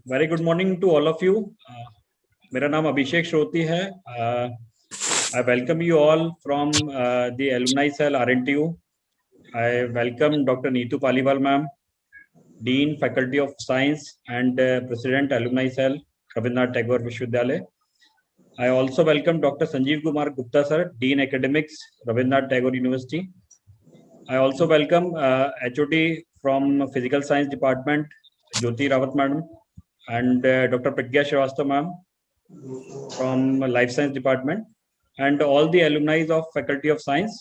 Very good morning to all of you. मेरा नाम अभिषेक श्रोती है। I welcome you all from the alumni cell RNTU. I welcome Dr. Neetu Paliwal ma'am, Dean Faculty of Science and President Alumni Cell, Rabindranath Tagore Vishwavidyalaya. I also welcome Dr. Sanjeev Kumar Gupta sir, Dean Academics, Rabindranath Tagore University. I also welcome HOD from Physical Science Department, Jyoti Rawat madam, and Dr. Pragya Srivastava ma'am from Life Science Department, and all the alumni of Faculty of Science.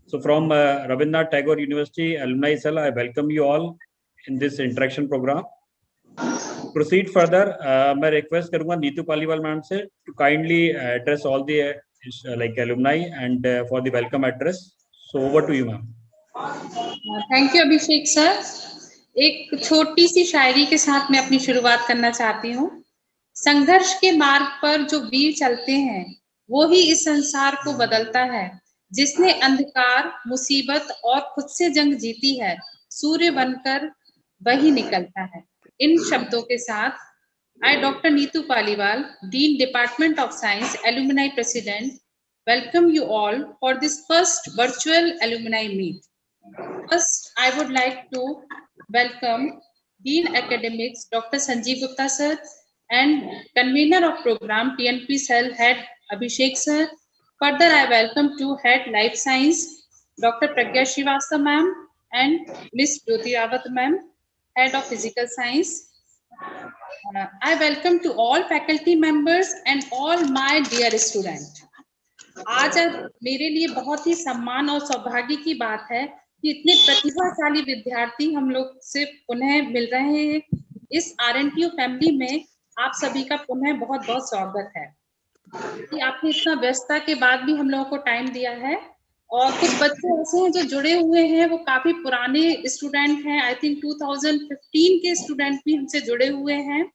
So from Rabindranath Tagore University Alumni Cell, I welcome you all in this interaction program. Proceed further, मैं request करूँगा Neetu Paliwal ma'am से to kindly address all the like alumni and for the welcome address. So over to you ma'am. Thank you Abhishek sir. एक छोटी सी शायरी के साथ मैं अपनी शुरुआत करना चाहती हूँ। संघर्ष के मार्ग पर जो वीर चलते हैं वो ही इस संसार को बदलता है। जिसने अंधकार, मुसीबत और खुद से जंग जीती है, सूर्य बनकर वही निकलता है। इन शब्दों के साथ I, Dr. Neetu Paliwal, Dean Department of Science, Alumni President, welcome you all for this first virtual alumni meet. First, I would like to welcome Dean Academics, Dr. Sanjeev Gupta sir, and convener of program TNP Cell Head Abhishek sir. Further, I welcome to Head Life Science, Dr. Pragya Srivastava ma'am, and Miss Jyoti Rawat ma'am, Head of Physical Science. I welcome to all faculty members and all my dear students. आज मेरे लिए बहुत ही सम्मान और सौभाग्य की बात है कि इतने प्रतिभाशाली विद्यार्थी हम लोग से पुनः मिल रहे हैं। इस RNTU फैमिली में आप सभी का पुनः बहुत बहुत स्वागत है कि आपने इतना व्यस्तता के बाद भी हम लोगों को टाइम दिया है। और कुछ बच्चे ऐसे हैं जो जुड़े हुए हैं, वो काफी पुराने स्टूडेंट हैं। आई थिंक 2015 के स्टूडेंट भी हमसे जुड़े हुए हैं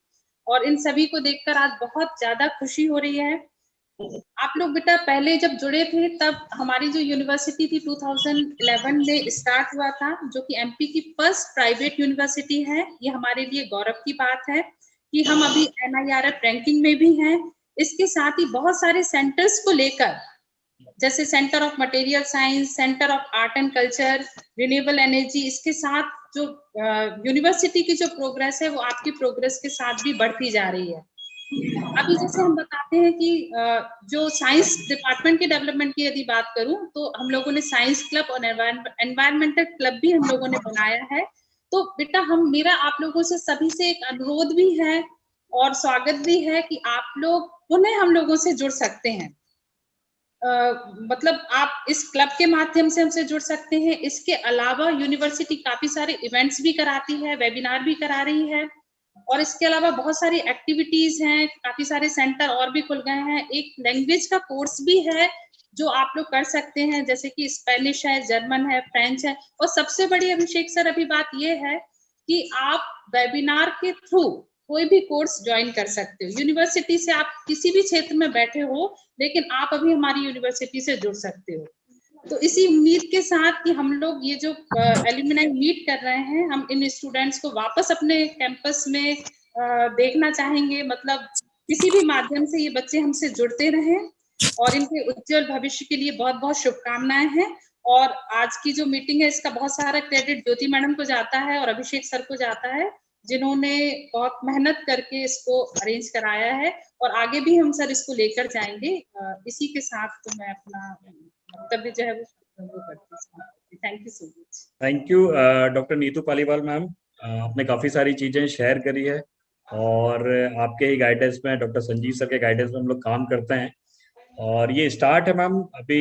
और इन सभी को देखकर आज बहुत ज्यादा खुशी हो रही है। आप लोग बेटा पहले जब जुड़े थे तब हमारी जो यूनिवर्सिटी थी 2011 में स्टार्ट हुआ था, जो कि MP की फर्स्ट प्राइवेट यूनिवर्सिटी है। ये हमारे लिए गौरव की बात है कि हम अभी NIRF रैंकिंग में भी हैं। इसके साथ ही बहुत सारे सेंटर्स को लेकर, जैसे centre of material science, centre of art and culture, renewable energy, इसके साथ जो यूनिवर्सिटी की जो प्रोग्रेस है वो आपकी प्रोग्रेस के साथ भी बढ़ती जा रही है। अभी जैसे हम बताते हैं कि जो साइंस डिपार्टमेंट के डेवलपमेंट की यदि बात करूं तो हम लोगों ने साइंस क्लब और एनवायरमेंटल क्लब भी हम लोगों ने बनाया है। तो बेटा मेरा आप लोगों से सभी से एक अनुरोध भी है और स्वागत भी है कि आप लोग पुनः हम लोगों से जुड़ सकते हैं। मतलब आप इस क्लब के माध्यम से हमसे जुड़ सकते हैं। इसके अलावा यूनिवर्सिटी काफी सारे इवेंट्स भी कराती है, वेबिनार भी करा रही है और इसके अलावा बहुत सारी एक्टिविटीज हैं, काफी सारे सेंटर और भी खुल गए हैं। एक लैंग्वेज का कोर्स भी है जो आप लोग कर सकते हैं, जैसे कि स्पेनिश है, जर्मन है, फ्रेंच है। और सबसे बड़ी अभिषेक सर अभी बात ये है कि आप वेबिनार के थ्रू कोई भी कोर्स ज्वाइन कर सकते हो। यूनिवर्सिटी से आप किसी भी क्षेत्र में बैठे हो, लेकिन आप अभी हमारी यूनिवर्सिटी से जुड़ सकते हो। तो इसी उम्मीद के साथ कि हम लोग ये जो एल्यूमिनाई मीट कर रहे हैं, हम इन स्टूडेंट्स को वापस अपने कैंपस में देखना चाहेंगे। मतलब किसी भी माध्यम से ये बच्चे हमसे जुड़ते रहें और इनके उज्जवल भविष्य के लिए बहुत बहुत शुभकामनाएं हैं। और आज की जो मीटिंग है इसका बहुत सारा क्रेडिट ज्योति मैडम को जाता है और अभिषेक सर को जाता है, जिन्होंने बहुत मेहनत करके इसको अरेंज कराया है और आगे भी हम सर इसको लेकर जाएंगे। इसी के साथ तो मैं अपना वक्तव्य जो है वो करती हूँ। Thank you so much. Thank you doctor Neetu Paliwal ma'am, आपने काफ़ी सारी चीज़ें शेयर करी है और आपके ही गाइडेंस में, डॉक्टर संजीव सर के गाइडेंस में हम लोग काम करते हैं और ये स्टार्ट है मैम। अभी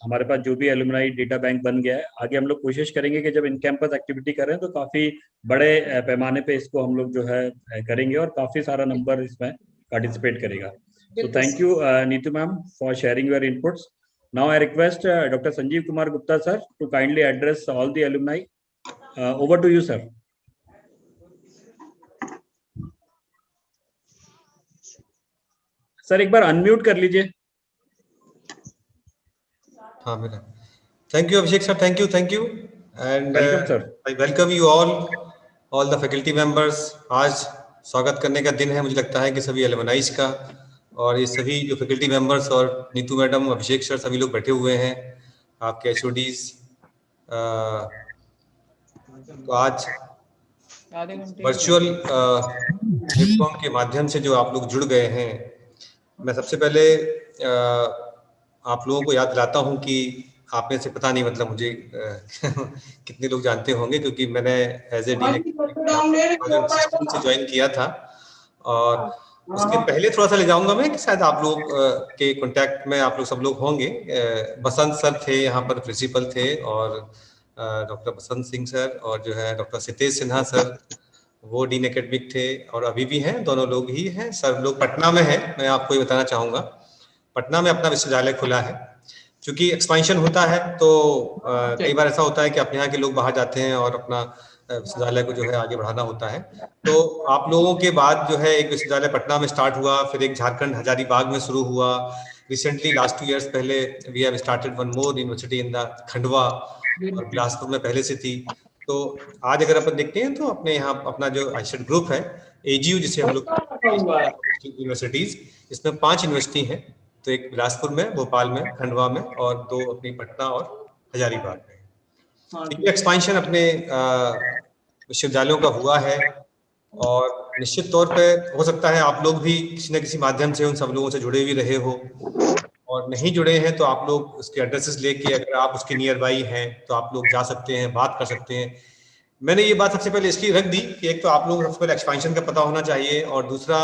हमारे पास जो भी एलुमनाई डेटा बैंक बन गया है, आगे हम लोग कोशिश करेंगे कि जब इन कैंपस एक्टिविटी करें तो काफ़ी बड़े पैमाने पे इसको हम लोग जो है करेंगे और काफ़ी सारा नंबर इसमें पार्टिसिपेट करेगा। So thank you Neetu ma'am for sharing your inputs. Now I request Dr. Sanjeev Kumar Gupta sir to kindly address all the alumni. Over to you sir. Sir एक बार अनम्यूट कर लीजिए। हाँ बेटा, thank you Abhishek sir, thank you and welcome sir. I welcome you all the faculty members. आज स्वागत करने का दिन है मुझे लगता है कि सभी एलुमनाइज का, और ये सभी जो फैकल्टी मेंबर्स और नीतू मैडम, अभिषेक सर, सभी लोग बैठे हुए हैं, आपके एचओडीज। तो आज वर्चुअल प्लेटफॉर्म के माध्यम से जो आप लोग जुड़ गए हैं, मैं सबसे पहले आप लोगों को याद दिलाता हूं कि आप में से पता नहीं मतलब मुझे कितने लोग जानते होंगे, क्योंकि मैंने एज ए डीन 2016 से ज्वाइन किया था। और उसके पहले थोड़ा सा ले जाऊंगा मैं कि शायद आप लोग के कांटेक्ट में आप लोग सब लोग होंगे। बसंत सर थे यहाँ पर, प्रिंसिपल थे, और डॉक्टर बसंत सिंह सर, और जो है डॉक्टर सितेश सिन्हा सर, वो डीन एकेडमिक थे और अभी भी हैं, दोनों लोग ही हैं। सर लोग पटना में हैं। मैं आपको ये बताना चाहूँगा, पटना में अपना विश्वविद्यालय खुला है। क्योंकि एक्सपेंशन होता है तो कई बार ऐसा होता है कि अपने यहाँ के लोग बाहर जाते हैं और अपना विश्वविद्यालय को जो है आगे बढ़ाना होता है। तो आप लोगों के बाद जो है एक विश्वविद्यालय पटना में स्टार्ट हुआ, फिर एक झारखंड हजारीबाग में शुरू हुआ। रिसेंटली लास्ट 2 years पहले we have started one more university in the Khandwa, और बिलासपुर में पहले से थी। तो आज अगर अपन देखते हैं तो अपने यहाँ अपना जो आईसेट ग्रुप है, एजीयू जिसे हम लोग यूनिवर्सिटीज, इसमें 5 यूनिवर्सिटी हैं। तो एक बिलासपुर में, भोपाल में, खंडवा में, और 2 अपनी पटना और हजारीबाग में। ये एक्सपेंशन अपने विश्वविद्यालयों का हुआ है, और निश्चित तौर पे हो सकता है आप लोग भी किसी न किसी माध्यम से उन सब लोगों से जुड़े भी रहे हो, और नहीं जुड़े हैं तो आप लोग उसके एड्रेसेस लेके, अगर आप उसके नियर बाई हैं तो आप लोग जा सकते हैं, बात कर सकते हैं। मैंने ये बात सबसे पहले इसलिए रख दी कि एक तो आप लोगों को सबसे पहले एक्सपेंशन का पता होना चाहिए, और दूसरा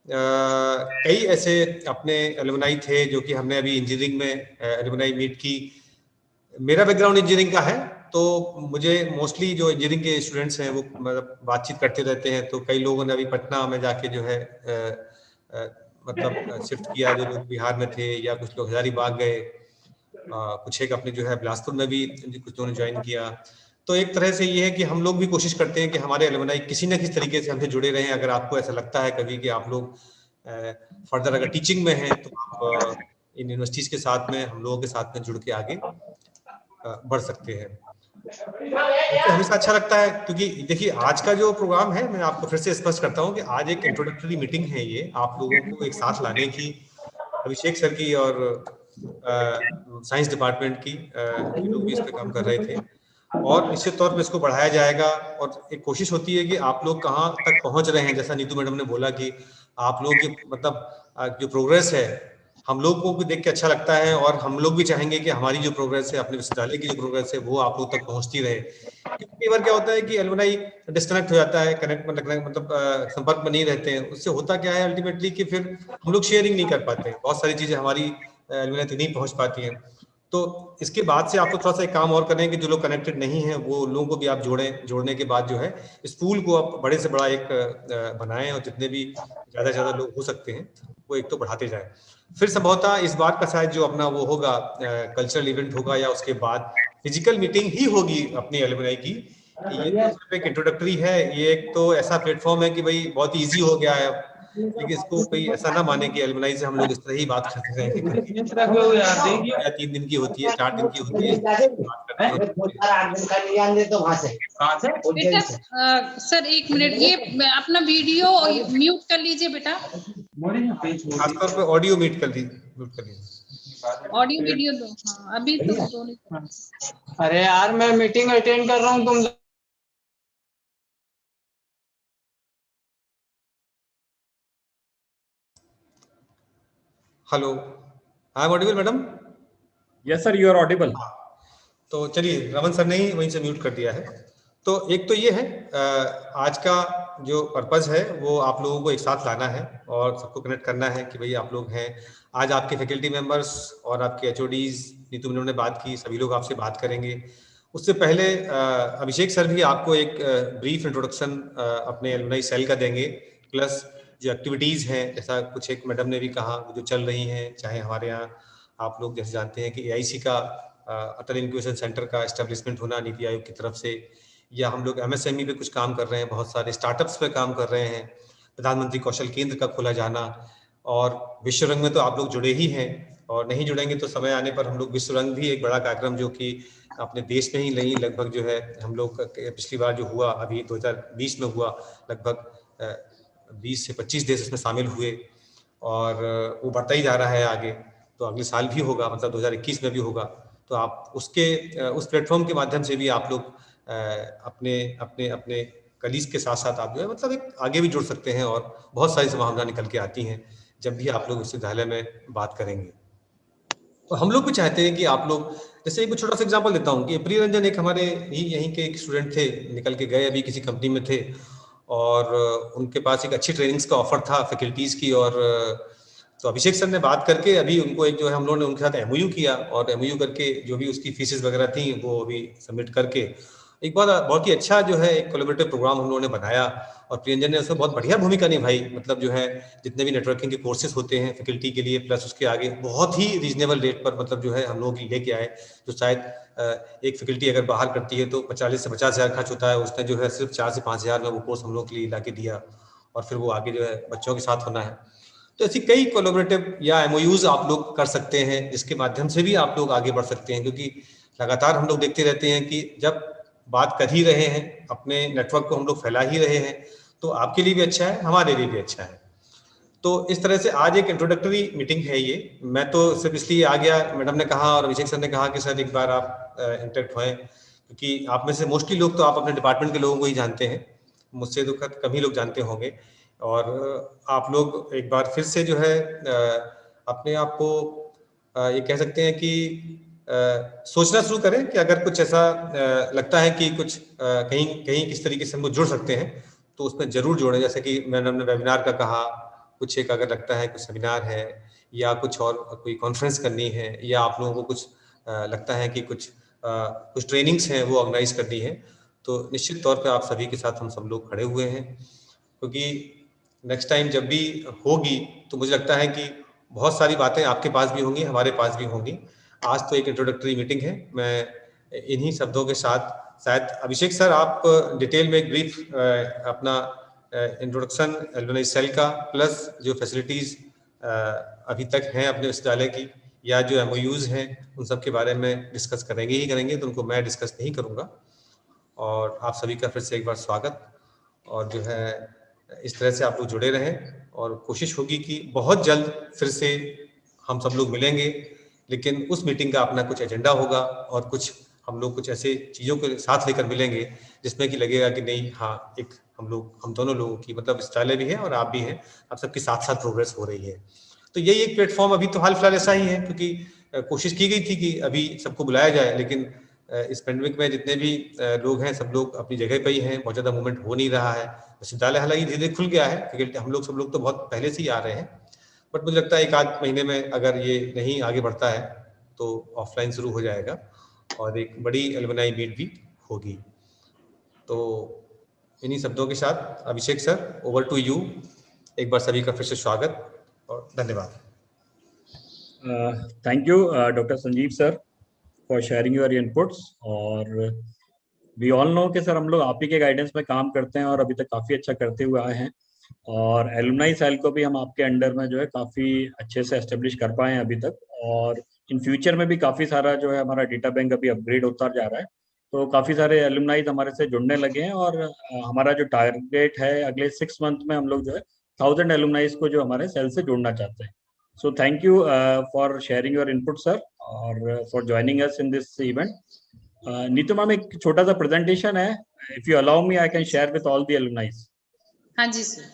कई ऐसे अपने एलुमनाई थे जो कि हमने अभी इंजीनियरिंग में एलुमनाई मीट की। मेरा बैकग्राउंड इंजीनियरिंग का है, तो मुझे मोस्टली जो इंजीनियरिंग के स्टूडेंट्स हैं वो मतलब बातचीत करते रहते हैं। तो कई लोगों ने अभी पटना में जाके जो है मतलब शिफ्ट किया, जो लोग बिहार में थे, या कुछ लोग हजारीबाग गए, कुछ एक अपने जो है बिलासपुर में भी कुछ लोगों ने ज्वाइन किया। तो एक तरह से ये है कि हम लोग भी कोशिश करते हैं कि हमारे एलुमनाई किसी न किसी तरीके से हमसे जुड़े रहें। अगर आपको ऐसा लगता है कभी कि आप लोग फर्दर अगर टीचिंग में हैं तो आप इन यूनिवर्सिटीज के साथ में, हम लोगों के साथ में जुड़ के आगे बढ़ सकते हैं। तो हमेशा अच्छा लगता है, क्योंकि देखिए आज का जो प्रोग्राम है, मैं आपको फिर से स्पष्ट करता हूँ कि आज एक इंट्रोडक्टरी मीटिंग है, ये आप लोगों को एक साथ लाने की, अभिषेक सर की और साइंस डिपार्टमेंट की लोग भी इस पे काम कर रहे थे, और निश्चित तौर पे इसको बढ़ाया जाएगा। और एक कोशिश होती है कि आप लोग कहाँ तक पहुंच रहे हैं। जैसा नीतू मैडम ने बोला कि आप लोगों की मतलब जो प्रोग्रेस है, हम लोगों को देख के अच्छा लगता है, और हम लोग भी चाहेंगे कि हमारी जो प्रोग्रेस है, अपने विश्वविद्यालय की जो प्रोग्रेस है, वो आप लोग तक पहुंचती रहे। क्योंकि कई बार क्या होता है कि एलुमनाई डिस्कनेक्ट हो जाता है, कनेक्ट मतलब संपर्क में नहीं रहते हैं। उससे होता क्या है अल्टीमेटली कि फिर हम लोग शेयरिंग नहीं कर पाते हैं, बहुत सारी चीजें हमारी एलुमनाई तक नहीं पहुंच पाती हैं। तो इसके बाद से आप लोग थोड़ा सा एक काम और करें कि जो लोग कनेक्टेड नहीं है वो लोगों को भी आप जोड़ने के बाद जो है इस पूल को आप बड़े से बड़ा एक बनाएं, और जितने भी ज्यादा से ज्यादा लोग हो सकते हैं वो एक तो बढ़ाते जाएं। फिर संभवतः इस बार का शायद जो अपना वो होगा कल्चरल इवेंट होगा, या उसके बाद फिजिकल मीटिंग ही होगी अपनी एलुमनाई की। ये तो सिर्फ एक इंट्रोडक्टरी है, ये एक तो ऐसा प्लेटफॉर्म है कि भाई बहुत ईजी हो गया है। लेकिन इसको कोई ऐसा ना माने कि एलुमनाई से हम लोग इस तरह ही बात करते रहेंगे, या 3 दिन की होती है, 4 दिन की होती है, बात करते हैं। बेटा सर 1 मिनट, ये अपना वीडियो म्यूट कर लीजिए बेटा, खासतौर पे ऑडियो म्यूट कर लीजिए। ऑडियो वीडियो दो। हाँ अभी तो दोनों। अरे यार मैं मीटिंग अटेंड कर रहा हूँ, तुम hello, I am audible madam? Yes sir, you are audible. तो चलिए, रमन सर ने ही वहीं से म्यूट कर दिया है। तो एक तो ये है आज का जो पर्पस है वो आप लोगों को एक साथ लाना है और सबको कनेक्ट करना है कि भाई आप लोग हैं। आज आपके फैकल्टी मेंबर्स और आपके एचओडीज, नीतू मैडम ने बात की, सभी लोग आपसे बात करेंगे। उससे पहले अभिषेक सर भी आपको एक ब्रीफ इंट्रोडक्शन अपने एलुमनाई सेल का देंगे, प्लस जो एक्टिविटीज़ हैं, जैसा कुछ एक मैडम ने भी कहा जो चल रही हैं, चाहे हमारे यहाँ आप लोग जैसे जानते हैं कि AIC का अटल इंक्यूबेशन सेंटर का एस्टेब्लिशमेंट होना नीति आयोग की तरफ से, या हम लोग MSME पे कुछ काम कर रहे हैं, बहुत सारे स्टार्टअप्स पे काम कर रहे हैं, प्रधानमंत्री कौशल केंद्र का खोला जाना, और विश्व रंग में तो आप लोग जुड़े ही हैं, और नहीं जुड़ेंगे तो समय आने पर हम लोग विश्व रंग भी एक बड़ा कार्यक्रम जो कि अपने देश में ही नहीं लगभग जो है हम लोग पिछली बार जो हुआ अभी 2020 में हुआ, लगभग 20 से 25 देश इसमें शामिल हुए और वो बढ़ता ही जा रहा है आगे। तो अगले साल भी होगा, मतलब 2021 में भी होगा। तो आप उस प्लेटफॉर्म के माध्यम से भी आप लोग अपने अपने अपने कलीग्स के साथ साथ आप जो है मतलब एक आगे भी जुड़ सकते हैं और बहुत सारी संभावना निकल के आती हैं जब भी आप लोग विश्वविद्यालय में बात करेंगे। तो हम लोग भी चाहते हैं कि आप लोग, जैसे एक छोटा सा एग्जांपल देता हूँ कि प्रिय रंजन एक हमारे ही यहीं के एक स्टूडेंट थे, निकल के गए, अभी किसी कंपनी में थे और उनके पास एक अच्छी ट्रेनिंग्स का ऑफर था फैकल्टीज की। और तो अभिषेक सर ने बात करके अभी उनको एक जो है हम लोगों ने उनके साथ एमओयू किया और एमओयू करके जो भी उसकी फीसेस वगैरह थी वो अभी सबमिट करके एक बार बहुत ही अच्छा जो है एक कोलैबोरेटिव प्रोग्राम हम लोगों ने बनाया और प्रियंजन ने उसमें बहुत बढ़िया भूमिका निभाई। मतलब जो है जितने भी नेटवर्किंग के कोर्सेज होते हैं फैकल्टी के लिए प्लस उसके आगे बहुत ही रीजनेबल रेट पर मतलब जो है हम लोगों की लेके आए। जो शायद एक फैकल्टी अगर बाहर करती है तो 40 से 50 हज़ार खर्च होता है, उसने जो है सिर्फ 4 से 5 हज़ार में वो कोर्स हम लोग के लिए ला के दिया और फिर वो आगे जो है बच्चों के साथ होना है। तो ऐसी कई कोलैबोरेटिव या एमओयूज आप लोग कर सकते हैं जिसके माध्यम से भी आप लोग आगे बढ़ सकते हैं, क्योंकि लगातार हम लोग देखते रहते हैं कि जब बात कर ही रहे हैं, अपने नेटवर्क को हम लोग फैला ही रहे हैं, तो आपके लिए भी अच्छा है, हमारे लिए भी अच्छा है। तो इस तरह से आज एक इंट्रोडक्टरी मीटिंग है ये। मैं तो सिर्फ इसलिए आ गया, मैडम ने कहा और अभिषेक सर ने कहा कि सर एक बार आप इंटरेक्ट होएं, क्योंकि आप में से मोस्टली लोग तो आप अपने डिपार्टमेंट के लोगों को ही जानते हैं, मुझसे तो कम ही लोग जानते होंगे। और आप लोग एक बार फिर से जो है अपने आप को ये कह सकते हैं कि सोचना शुरू करें कि अगर कुछ ऐसा लगता है कि कुछ कहीं कहीं किस तरीके से हम लोग जुड़ सकते हैं तो उसमें जरूर जोड़ें। जैसे कि मैंने वेबिनार का कहा, कुछ एक अगर लगता है कुछ सेमिनार है या कुछ और कोई कॉन्फ्रेंस करनी है या आप लोगों को कुछ लगता है कि कुछ ट्रेनिंग्स हैं वो ऑर्गेनाइज करनी है, तो निश्चित तौर पे आप सभी के साथ हम सब लोग खड़े हुए हैं, क्योंकि नेक्स्ट टाइम जब भी होगी तो मुझे लगता है कि बहुत सारी बातें आपके पास भी होंगी, हमारे पास भी होंगी। आज तो एक इंट्रोडक्टरी मीटिंग है, मैं इन्हीं शब्दों के साथ शायद अभिषेक सर आप डिटेल में एक ब्रीफ अपना इंट्रोडक्शन एलुमनाई सेल का प्लस जो फैसिलिटीज अभी तक हैं अपने विश्वविद्यालय की या जो एमओयूज हैं उन सब के बारे में डिस्कस करेंगे ही करेंगे, तो उनको मैं डिस्कस नहीं करूँगा। और आप सभी का फिर से एक बार स्वागत, और जो है इस तरह से आप लोग जुड़े रहें और कोशिश होगी कि बहुत जल्द फिर से हम सब लोग मिलेंगे, लेकिन उस मीटिंग का अपना कुछ एजेंडा होगा और कुछ हम लोग कुछ ऐसे चीज़ों के साथ लेकर मिलेंगे जिसमें कि लगेगा कि नहीं हाँ एक हम दोनों लोगों की मतलब विश्वविद्यालय भी है और आप भी हैं, आप सबके साथ साथ प्रोग्रेस हो रही है। तो यही एक प्लेटफॉर्म अभी तो हाल फिलहाल ऐसा ही है, क्योंकि कोशिश की गई थी कि अभी सबको बुलाया जाए, लेकिन इस पेंडेमिक में जितने भी लोग हैं सब लोग अपनी जगह पे ही हैं, बहुत ज़्यादा मूवमेंट हो नहीं रहा है। विश्वविद्यालय हालांकि धीरे धीरे खुल गया है, क्योंकि हम लोग सब लोग तो बहुत पहले से ही आ रहे हैं, बट मुझे लगता है एक आध महीने में अगर ये नहीं आगे बढ़ता है तो ऑफलाइन शुरू हो जाएगा और एक बड़ी एलुमनाई मीट भी होगी। तो इन्हीं शब्दों के साथ अभिषेक सर ओवर टू यू, एक बार सभी का फिर से स्वागत और धन्यवाद। Thank you doctor Sanjeev sir for sharing your inputs. और वी ऑल नो कि सर हम लोग आप ही के गाइडेंस में काम करते हैं और अभी तक काफ़ी अच्छा करते हुए आए हैं, और एलुमनाई सेल को भी हम आपके अंडर में जो है काफ़ी अच्छे से एस्टेब्लिश कर पाए हैं अभी तक, और इन फ्यूचर में भी काफ़ी सारा जो है हमारा डेटा बैंक अभी अपग्रेड होता जा रहा है। तो काफ़ी सारे एलुमनाइज हमारे से जुड़ने लगे हैं और हमारा जो टारगेट है अगले 6 मंथ में हम लोग जो है 1000 एलुमनाइज को जो हमारे सेल से जोड़ना चाहते हैं। So thank you for sharing your input sir और for joining us in this event. Neetu ma'am एक छोटा सा प्रेजेंटेशन है, if you allow me I can share with all the alumni. हाँ जी सर।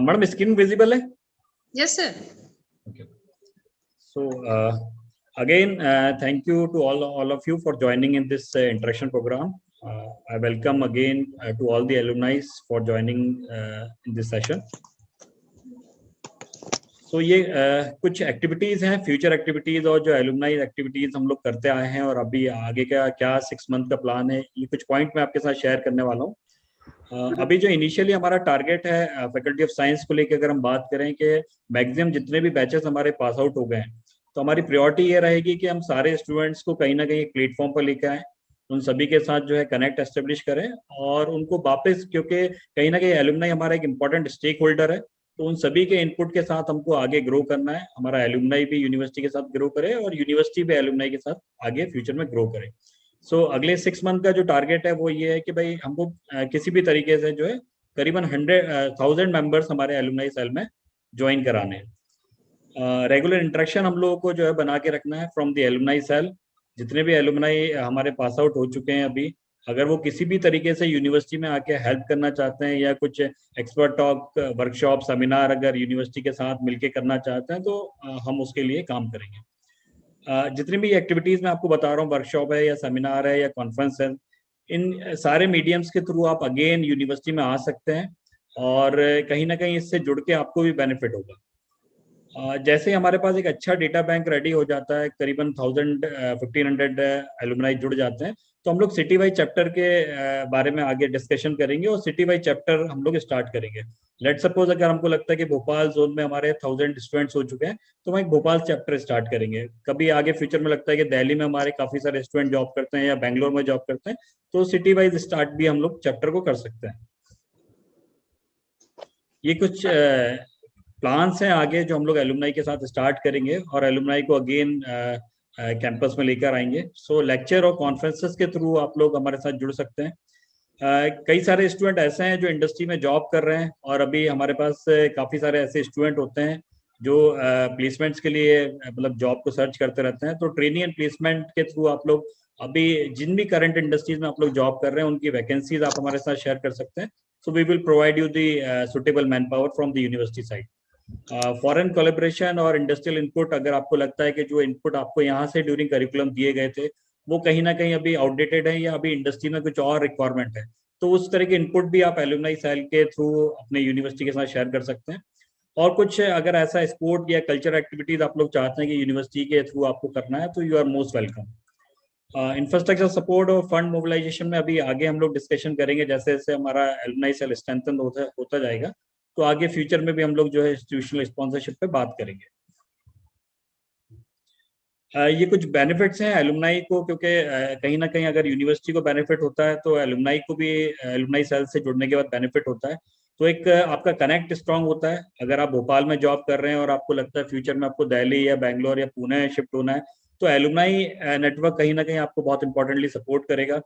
मैडम स्क्रीन विजिबल है? Yes sir. Okay. So again, thank you to all of you for joining in this interaction program. I welcome again to all the alumni for joining in this session. So ये कुछ activities हैं, future activities और जो alumni activities हम लोग करते आए हैं और अभी आगे का क्या 6 मंथ का प्लान है, ये कुछ पॉइंट मैं आपके साथ शेयर करने वाला हूँ। अभी जो इनिशियली हमारा टारगेट है फैकल्टी ऑफ साइंस को लेकर अगर हम बात करें कि मैक्सिमम जितने भी बैचेस हमारे पास आउट हो गए हैं, तो हमारी प्रायोरिटी ये रहेगी कि हम सारे स्टूडेंट्स को कहीं ना कहीं एक प्लेटफॉर्म पर लेकर आए उन सभी के साथ जो है कनेक्ट एस्टेब्लिश करें और उनको वापस, क्योंकि कहीं ना कहीं एलुमनाई हमारा एक इम्पॉर्टेंट स्टेक होल्डर है, तो उन सभी के इनपुट के साथ हमको आगे ग्रो करना है। हमारा एलुमनाई भी यूनिवर्सिटी के साथ ग्रो करे और यूनिवर्सिटी भी एलुमनाई के साथ आगे फ्यूचर में ग्रो करे। सो अगले 6 मंथ का जो टारगेट है वो ये है कि भाई हमको किसी भी तरीके से जो है करीबन 100,000 मेंबर्स हमारे एलुमनाई सेल में ज्वाइन कराने हैं। रेगुलर इंटरेक्शन हम लोगों को जो है बना के रखना है फ्रॉम द एलुमनाई सेल। जितने भी एलुमनाई हमारे पास आउट हो चुके हैं अभी, अगर वो किसी भी तरीके से यूनिवर्सिटी में आके हेल्प करना चाहते हैं या कुछ एक्सपर्ट टॉक, वर्कशॉप, सेमिनार अगर यूनिवर्सिटी के साथ मिलके करना चाहते हैं तो हम उसके लिए काम करेंगे। जितनी भी एक्टिविटीज मैं आपको बता रहा हूँ, वर्कशॉप है या सेमिनार है या कॉन्फ्रेंस है, इन सारे मीडियम्स के थ्रू आप अगेन यूनिवर्सिटी में आ सकते हैं और कहीं ना कहीं इससे जुड़ के आपको भी बेनिफिट होगा। जैसे ही हमारे पास एक अच्छा डेटा बैंक रेडी हो जाता है, करीबन 1500 एलुमनाई जुड़ जाते हैं, तो हम लोग सिटी वाइज चैप्टर के बारे में आगे डिस्कशन करेंगे और सिटी वाइज चैप्टर हम लोग स्टार्ट करेंगे। लेट सपोज अगर हमको लगता है कि भोपाल जोन में हमारे 1000 स्टूडेंट्स हो चुके हैं, तो हम एक भोपाल चैप्टर स्टार्ट करेंगे। कभी आगे फ्यूचर में लगता है कि दिल्ली में हमारे काफी सारे स्टूडेंट जॉब करते हैं या बेंगलोर में जॉब करते हैं, तो सिटी वाइज स्टार्ट भी हम लोग चैप्टर को कर सकते हैं। ये कुछ प्लान्स हैं आगे जो हम लोग एलुमनाई के साथ स्टार्ट करेंगे और एलुमनाई को अगेन कैंपस में लेकर आएंगे। सो लेक्चर और कॉन्फ्रेंसेस के थ्रू आप लोग हमारे साथ जुड़ सकते हैं। कई सारे स्टूडेंट ऐसे हैं जो इंडस्ट्री में जॉब कर रहे हैं और अभी हमारे पास काफ़ी सारे ऐसे स्टूडेंट होते हैं जो प्लेसमेंट्स के लिए मतलब जॉब को सर्च करते रहते हैं। तो ट्रेनिंग एंड प्लेसमेंट के थ्रू आप लोग अभी जिन भी करंट इंडस्ट्रीज में आप लोग जॉब कर रहे हैं उनकी वैकेंसीज आप हमारे साथ शेयर कर सकते हैं। So we will provide you the suitable man power from the university side. Foreign collaboration और इंडस्ट्रियल इनपुट, अगर आपको लगता है कि जो इनपुट आपको यहाँ से ड्यूरिंग करिकुलम दिए गए थे वो कहीं ना कहीं अभी आउटडेटेड है या अभी इंडस्ट्री में कुछ और रिक्वायरमेंट है, तो उस तरह के इनपुट भी आप एलुमनाई सेल के थ्रू अपने यूनिवर्सिटी के साथ शेयर कर सकते हैं। और कुछ अगर ऐसा स्पोर्ट या कल्चर एक्टिविटीज आप लोग चाहते हैं कि यूनिवर्सिटी के थ्रू आपको करना है, तो you are most welcome. Infrastructure support और फंड मोबिलाइजेशन में अभी आगे हम लोग डिस्कशन करेंगे। जैसे जैसे हमारा एलुमनाई सेल स्ट्रेंथन होता जाएगा, तो आगे फ्यूचर में भी हम लोग जो है इंस्टीट्यूशनल स्पॉन्सरशिप पे बात करेंगे। ये कुछ बेनिफिट्स हैं एलुमनाई को, क्योंकि कहीं ना कहीं अगर यूनिवर्सिटी को बेनिफिट होता है तो एलुमनाई को भी एलुमनाई सेल से जुड़ने के बाद बेनिफिट होता है। तो एक आपका कनेक्ट स्ट्रांग होता है। अगर आप भोपाल में जॉब कर रहे हैं और आपको लगता है फ्यूचर में आपको दिल्ली या बेंगलोर या पुणे शिफ्ट होना है, तो एलुमनाई नेटवर्क कहीं ना कहीं आपको बहुत इंपॉर्टेंटली सपोर्ट करेगा।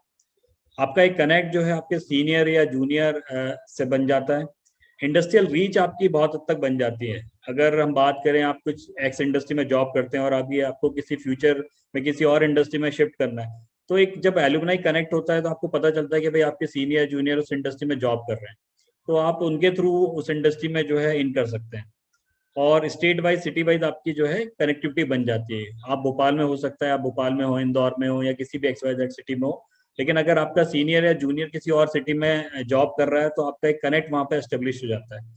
आपका एक कनेक्ट जो है आपके सीनियर या जूनियर से बन जाता है। इंडस्ट्रियल रीच आपकी बहुत हद तक बन जाती है। अगर हम बात करें, आप कुछ एक्स इंडस्ट्री में जॉब करते हैं और अभी आपको किसी फ्यूचर में किसी और इंडस्ट्री में शिफ्ट करना है, तो एक जब एलुमनाई कनेक्ट होता है तो आपको पता चलता है कि भाई आपके सीनियर जूनियर उस इंडस्ट्री में जॉब कर रहे हैं, तो आप उनके थ्रू उस इंडस्ट्री में जो है इन कर सकते हैं। और स्टेट वाइज, सिटी वाइज आपकी जो है कनेक्टिविटी बन जाती है। आप भोपाल में हो सकता है, आप भोपाल में हो, इंदौर में हो या किसी भी XYZ सिटी में हो, लेकिन अगर आपका सीनियर या जूनियर किसी और सिटी में जॉब कर रहा है तो आपका एक कनेक्ट वहाँ पे एस्टेब्लिश हो जाता है।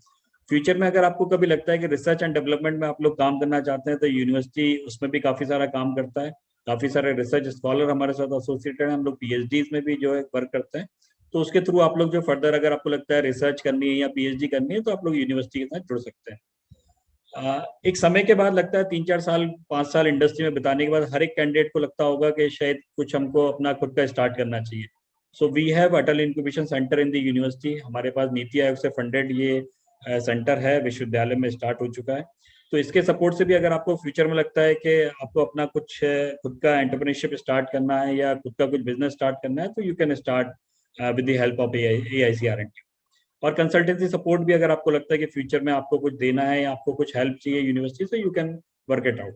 फ्यूचर में अगर आपको कभी लगता है कि रिसर्च एंड डेवलपमेंट में आप लोग काम करना चाहते हैं, तो यूनिवर्सिटी उसमें भी काफ़ी सारा काम करता है। काफ़ी सारे रिसर्च स्कॉलर हमारे साथ एसोसिएटेड हैं, हम लोग PhDs में भी जो है वर्क करते हैं। तो उसके थ्रू आप लोग जो फर्दर अगर आपको लगता है रिसर्च करनी है या PhD करनी है, तो आप लोग यूनिवर्सिटी के साथ जुड़ सकते हैं। एक समय के बाद लगता है 3-4 साल 5 साल इंडस्ट्री में बिताने के बाद हर एक कैंडिडेट को लगता होगा कि शायद कुछ हमको अपना खुद का स्टार्ट करना चाहिए। So we have Atal incubation centre in the university. हमारे पास नीति आयोग से फंडेड ये सेंटर है, विश्वविद्यालय में स्टार्ट हो चुका है। तो इसके सपोर्ट से भी अगर आपको फ्यूचर में लगता है कि आपको अपना कुछ खुद का एंटरप्रेन्योरशिप स्टार्ट करना है या खुद का कुछ बिजनेस स्टार्ट करना है, तो you can start with the help of AICRNTU। और कंसल्टेंसी सपोर्ट भी अगर आपको लगता है कि फ्यूचर में आपको कुछ देना है या आपको कुछ हेल्प चाहिए यूनिवर्सिटी से, you can work it out.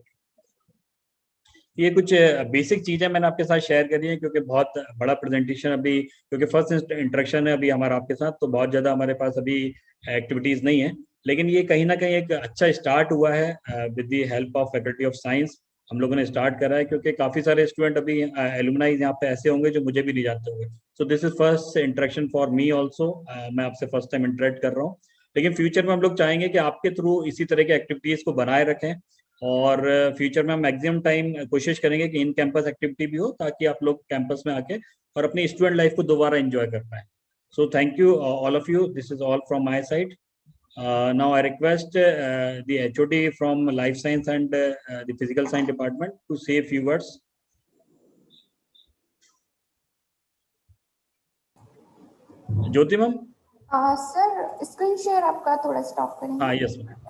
ये कुछ बेसिक चीजें मैंने आपके साथ शेयर करी है, क्योंकि बहुत बड़ा प्रेजेंटेशन अभी, क्योंकि फर्स्ट इंटरेक्शन है अभी हमारा आपके साथ, तो बहुत ज्यादा हमारे पास अभी एक्टिविटीज नहीं है, लेकिन ये कहीं ना कहीं एक अच्छा स्टार्ट हुआ है with the help of faculty of science. हम लोगों ने स्टार्ट करा है, क्योंकि काफी सारे स्टूडेंट अभी एलुमनाई यहाँ पे ऐसे होंगे जो मुझे भी नहीं जानते होंगे। सो this is first interaction for me also. मैं आपसे फर्स्ट टाइम इंटरेक्ट कर रहा हूँ, लेकिन फ्यूचर में हम लोग चाहेंगे कि आपके थ्रू इसी तरह के एक्टिविटीज को बनाए रखें और फ्यूचर में हम मैक्सिमम टाइम कोशिश करेंगे कि इन कैंपस एक्टिविटी भी हो, ताकि आप लोग कैंपस में आके और अपनी स्टूडेंट लाइफ को दोबारा एंजॉय कर पाए। सो thank you all of you, this is all from my side. Now I request the HOD from Life Science and the Physical Science Department to say a few words. Jyoti ma'am. Sir screen share आपका थोड़ा stop करेंगे? हाँ yes ma'am.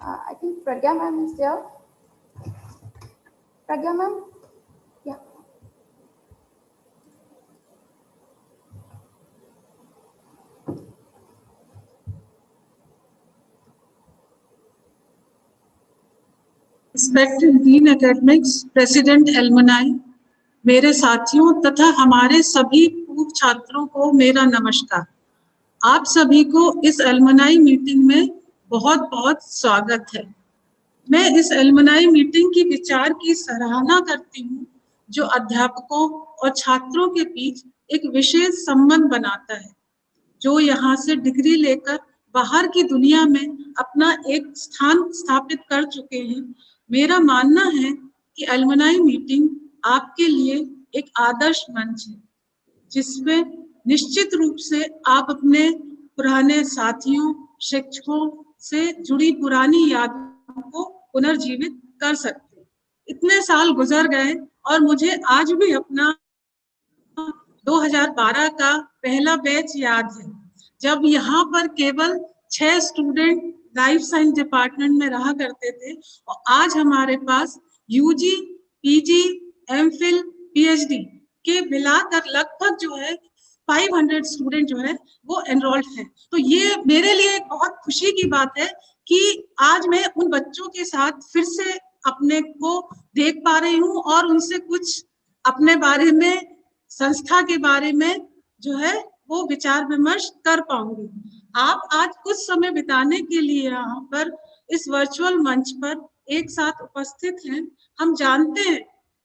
I think Pragya ma'am is there. Pragya ma'am, yeah. Respected Dean Academics, President Alumni, मेरे साथियों तथा हमारे सभी पूर्व छात्रों को मेरा नमस्कार। आप सभी को इस एलुमनाई मीटिंग में बहुत बहुत स्वागत है। मैं इस एलुमनाई मीटिंग की विचार की सराहना करती हूँ जो अध्यापकों और छात्रों के बीच एक विशेष संबंध बनाता है, जो यहाँ से डिग्री लेकर बाहर की दुनिया में अपना एक स्थान स्थापित कर चुके हैं। मेरा मानना है कि एलुमनाई मीटिंग आपके लिए एक आदर्श मंच है, जिसमें निश्चित रूप से आप अपने पुराने साथियों, शिक्षकों से जुड़ी पुरानी यादों को पुनर्जीवित कर सकते हैं। इतने साल गुजर गए और मुझे आज भी अपना 2012 का पहला बैच याद है, जब यहाँ पर केवल 6 स्टूडेंट लाइफ साइंस डिपार्टमेंट में रहा करते थे और आज हमारे पास यूजी, पीजी, एमफिल, पीएचडी के मिलाकर लगभग जो है 500 स्टूडेंट जो है वो एनरोल्ड है। तो ये मेरे लिए एक बहुत खुशी की बात है कि आज मैं उन बच्चों के साथ फिर से अपने को देख पा रही हूँ और उनसे कुछ अपने बारे में, संस्था के बारे में जो है वो विचार विमर्श कर पाऊंगी। आप आज कुछ समय बिताने के लिए यहाँ पर इस वर्चुअल मंच पर एक साथ उपस्थित हैं। हम जानते हैं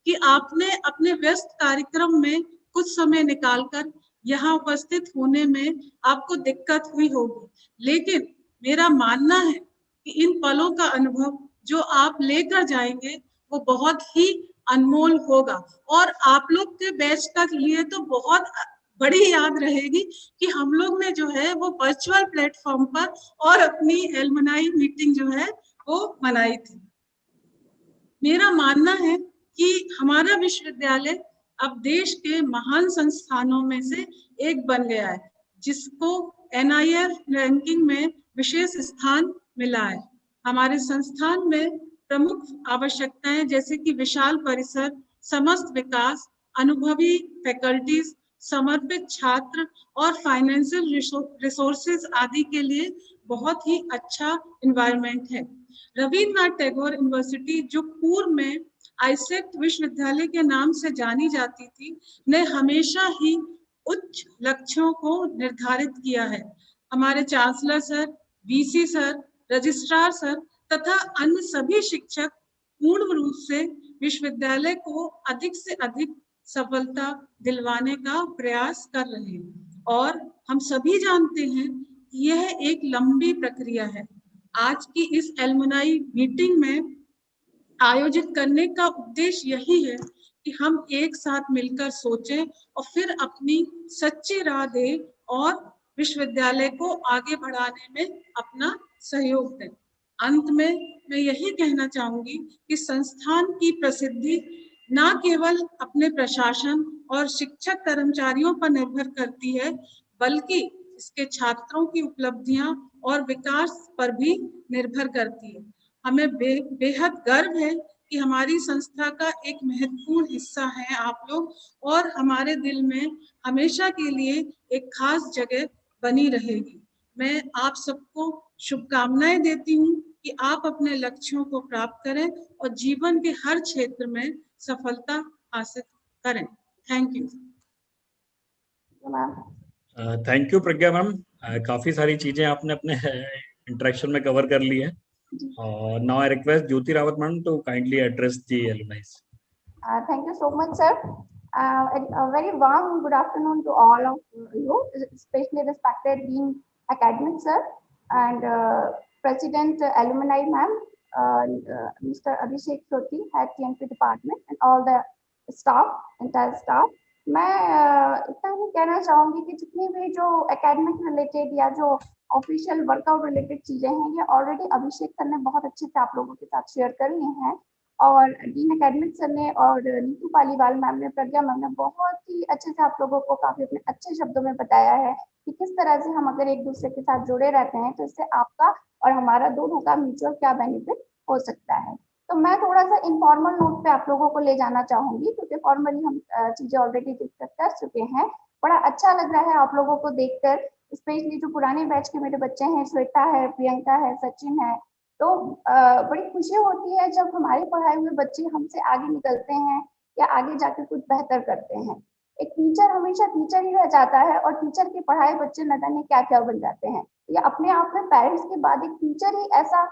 कि आपने अपने व्यस्त कार्यक्रम में कुछ समय निकालकर यहाँ उपस्थित होने में आपको दिक्कत हुई होगी, लेकिन मेरा मानना है कि इन पलों का अनुभव जो आप लेकर जाएंगे वो बहुत ही अनमोल होगा और आप लोग के बैच का लिए तो बहुत बड़ी याद रहेगी कि हम लोग ने जो है वो वर्चुअल प्लेटफॉर्म पर और अपनी एलुमनाई मीटिंग जो है वो मनाई थी। मेरा मानना है कि हमारा विश्वविद्यालय अब देश के महान संस्थानों में से एक बन गया है, जिसको NIF रैंकिंग में विशेष स्थान मिला है। हमारे संस्थान में प्रमुख आवश्यकताएं जैसे कि विशाल परिसर, समस्त विकास, अनुभवी फैकल्टीज, समर्पित छात्र और फाइनेंशियल रिसोर्सेज आदि के लिए बहुत ही अच्छा एनवायरनमेंट है। रविन्द्रनाथ टैगोर यूनिवर्सिटी, जो पूर्व में आईसेक्ट विश्वविद्यालय के नाम से जानी जाती थी, ने हमेशा ही उच्च लक्ष्यों को निर्धारित किया है। हमारे chancellor sir, VC sir, registrar sir तथा अन्य सभी शिक्षक पूर्ण रूप से विश्वविद्यालय को अधिक से अधिक सफलता दिलवाने का प्रयास कर रहे हैं और हम सभी जानते हैं कि यह एक लंबी प्रक्रिया है। आज की इस एलुमनाई मीटिंग में आयोजित करने का उद्देश्य यही है कि हम एक साथ मिलकर सोचें और फिर अपनी सच्ची राह दें और विश्वविद्यालय को आगे बढ़ाने में अपना सहयोग दें। अंत में मैं यही कहना चाहूंगी कि संस्थान की प्रसिद्धि न केवल अपने प्रशासन और शिक्षक कर्मचारियों पर निर्भर करती है, बल्कि इसके छात्रों की उपलब्धियां और विकास पर भी निर्भर करती है। हमें बेहद गर्व है कि हमारी संस्था का एक महत्वपूर्ण हिस्सा है आप लोग और हमारे दिल में हमेशा के लिए एक खास जगह बनी रहेगी। मैं आप सबको शुभकामनाएं देती हूँ कि आप अपने लक्ष्यों को प्राप्त करें और जीवन के हर क्षेत्र में सफलता हासिल करें। Thank you. Thank you Pragya ma'am. काफी सारी चीजें आपने अपने इंटरेक्शन में कवर कर ली है। Now I request Jyoti Rawat ma'am to kindly address the alumni. Thank you so much, sir. A very warm good afternoon to all of you, especially respected Dean Academic sir and President Alumni ma'am, Mr. Abhishek Shrothi, Head TNP Department, and all the staff, entire staff. मैं इतना ही कहना चाहूंगी कि जितनी भी जो academic related या जो ऑफिशियल वर्कआउट रिलेटेड चीजें हैं, ये ऑलरेडी अभिषेक सर ने बहुत अच्छे से आप लोगों के साथ शेयर कर ली हैं। और डीन एकेडमिक सर ने और नीतू पालीवाल मैम ने, प्रज्ञा मैम ने बहुत ही अच्छे से आप लोगों को काफी अपने अच्छे शब्दों में बताया है कि किस तरह से हम अगर एक दूसरे के साथ जुड़े रहते हैं तो इससे आपका और हमारा दोनों का म्यूचुअल क्या बेनिफिट हो सकता है। तो मैं थोड़ा सा इनफॉर्मल नोट पे आप लोगों को ले जाना चाहूंगी, क्योंकि फॉर्मली हम चीजें ऑलरेडी डिस्कस कर चुके हैं। बड़ा अच्छा लग रहा है आप लोगों को देखकर, स्पेशली जो पुराने बैच के मेरे बच्चे हैं, श्वेता है, प्रियंका है, सचिन है। तो बड़ी खुशी होती है जब हमारे पढ़ाए हुए बच्चे हमसे आगे निकलते हैं या आगे जाकर कुछ बेहतर करते हैं। एक टीचर हमेशा टीचर ही रह जाता है और टीचर के पढ़ाए बच्चे न जाने क्या क्या बन जाते हैं। ये अपने आप में पेरेंट्स के बाद एक टीचर ही ऐसा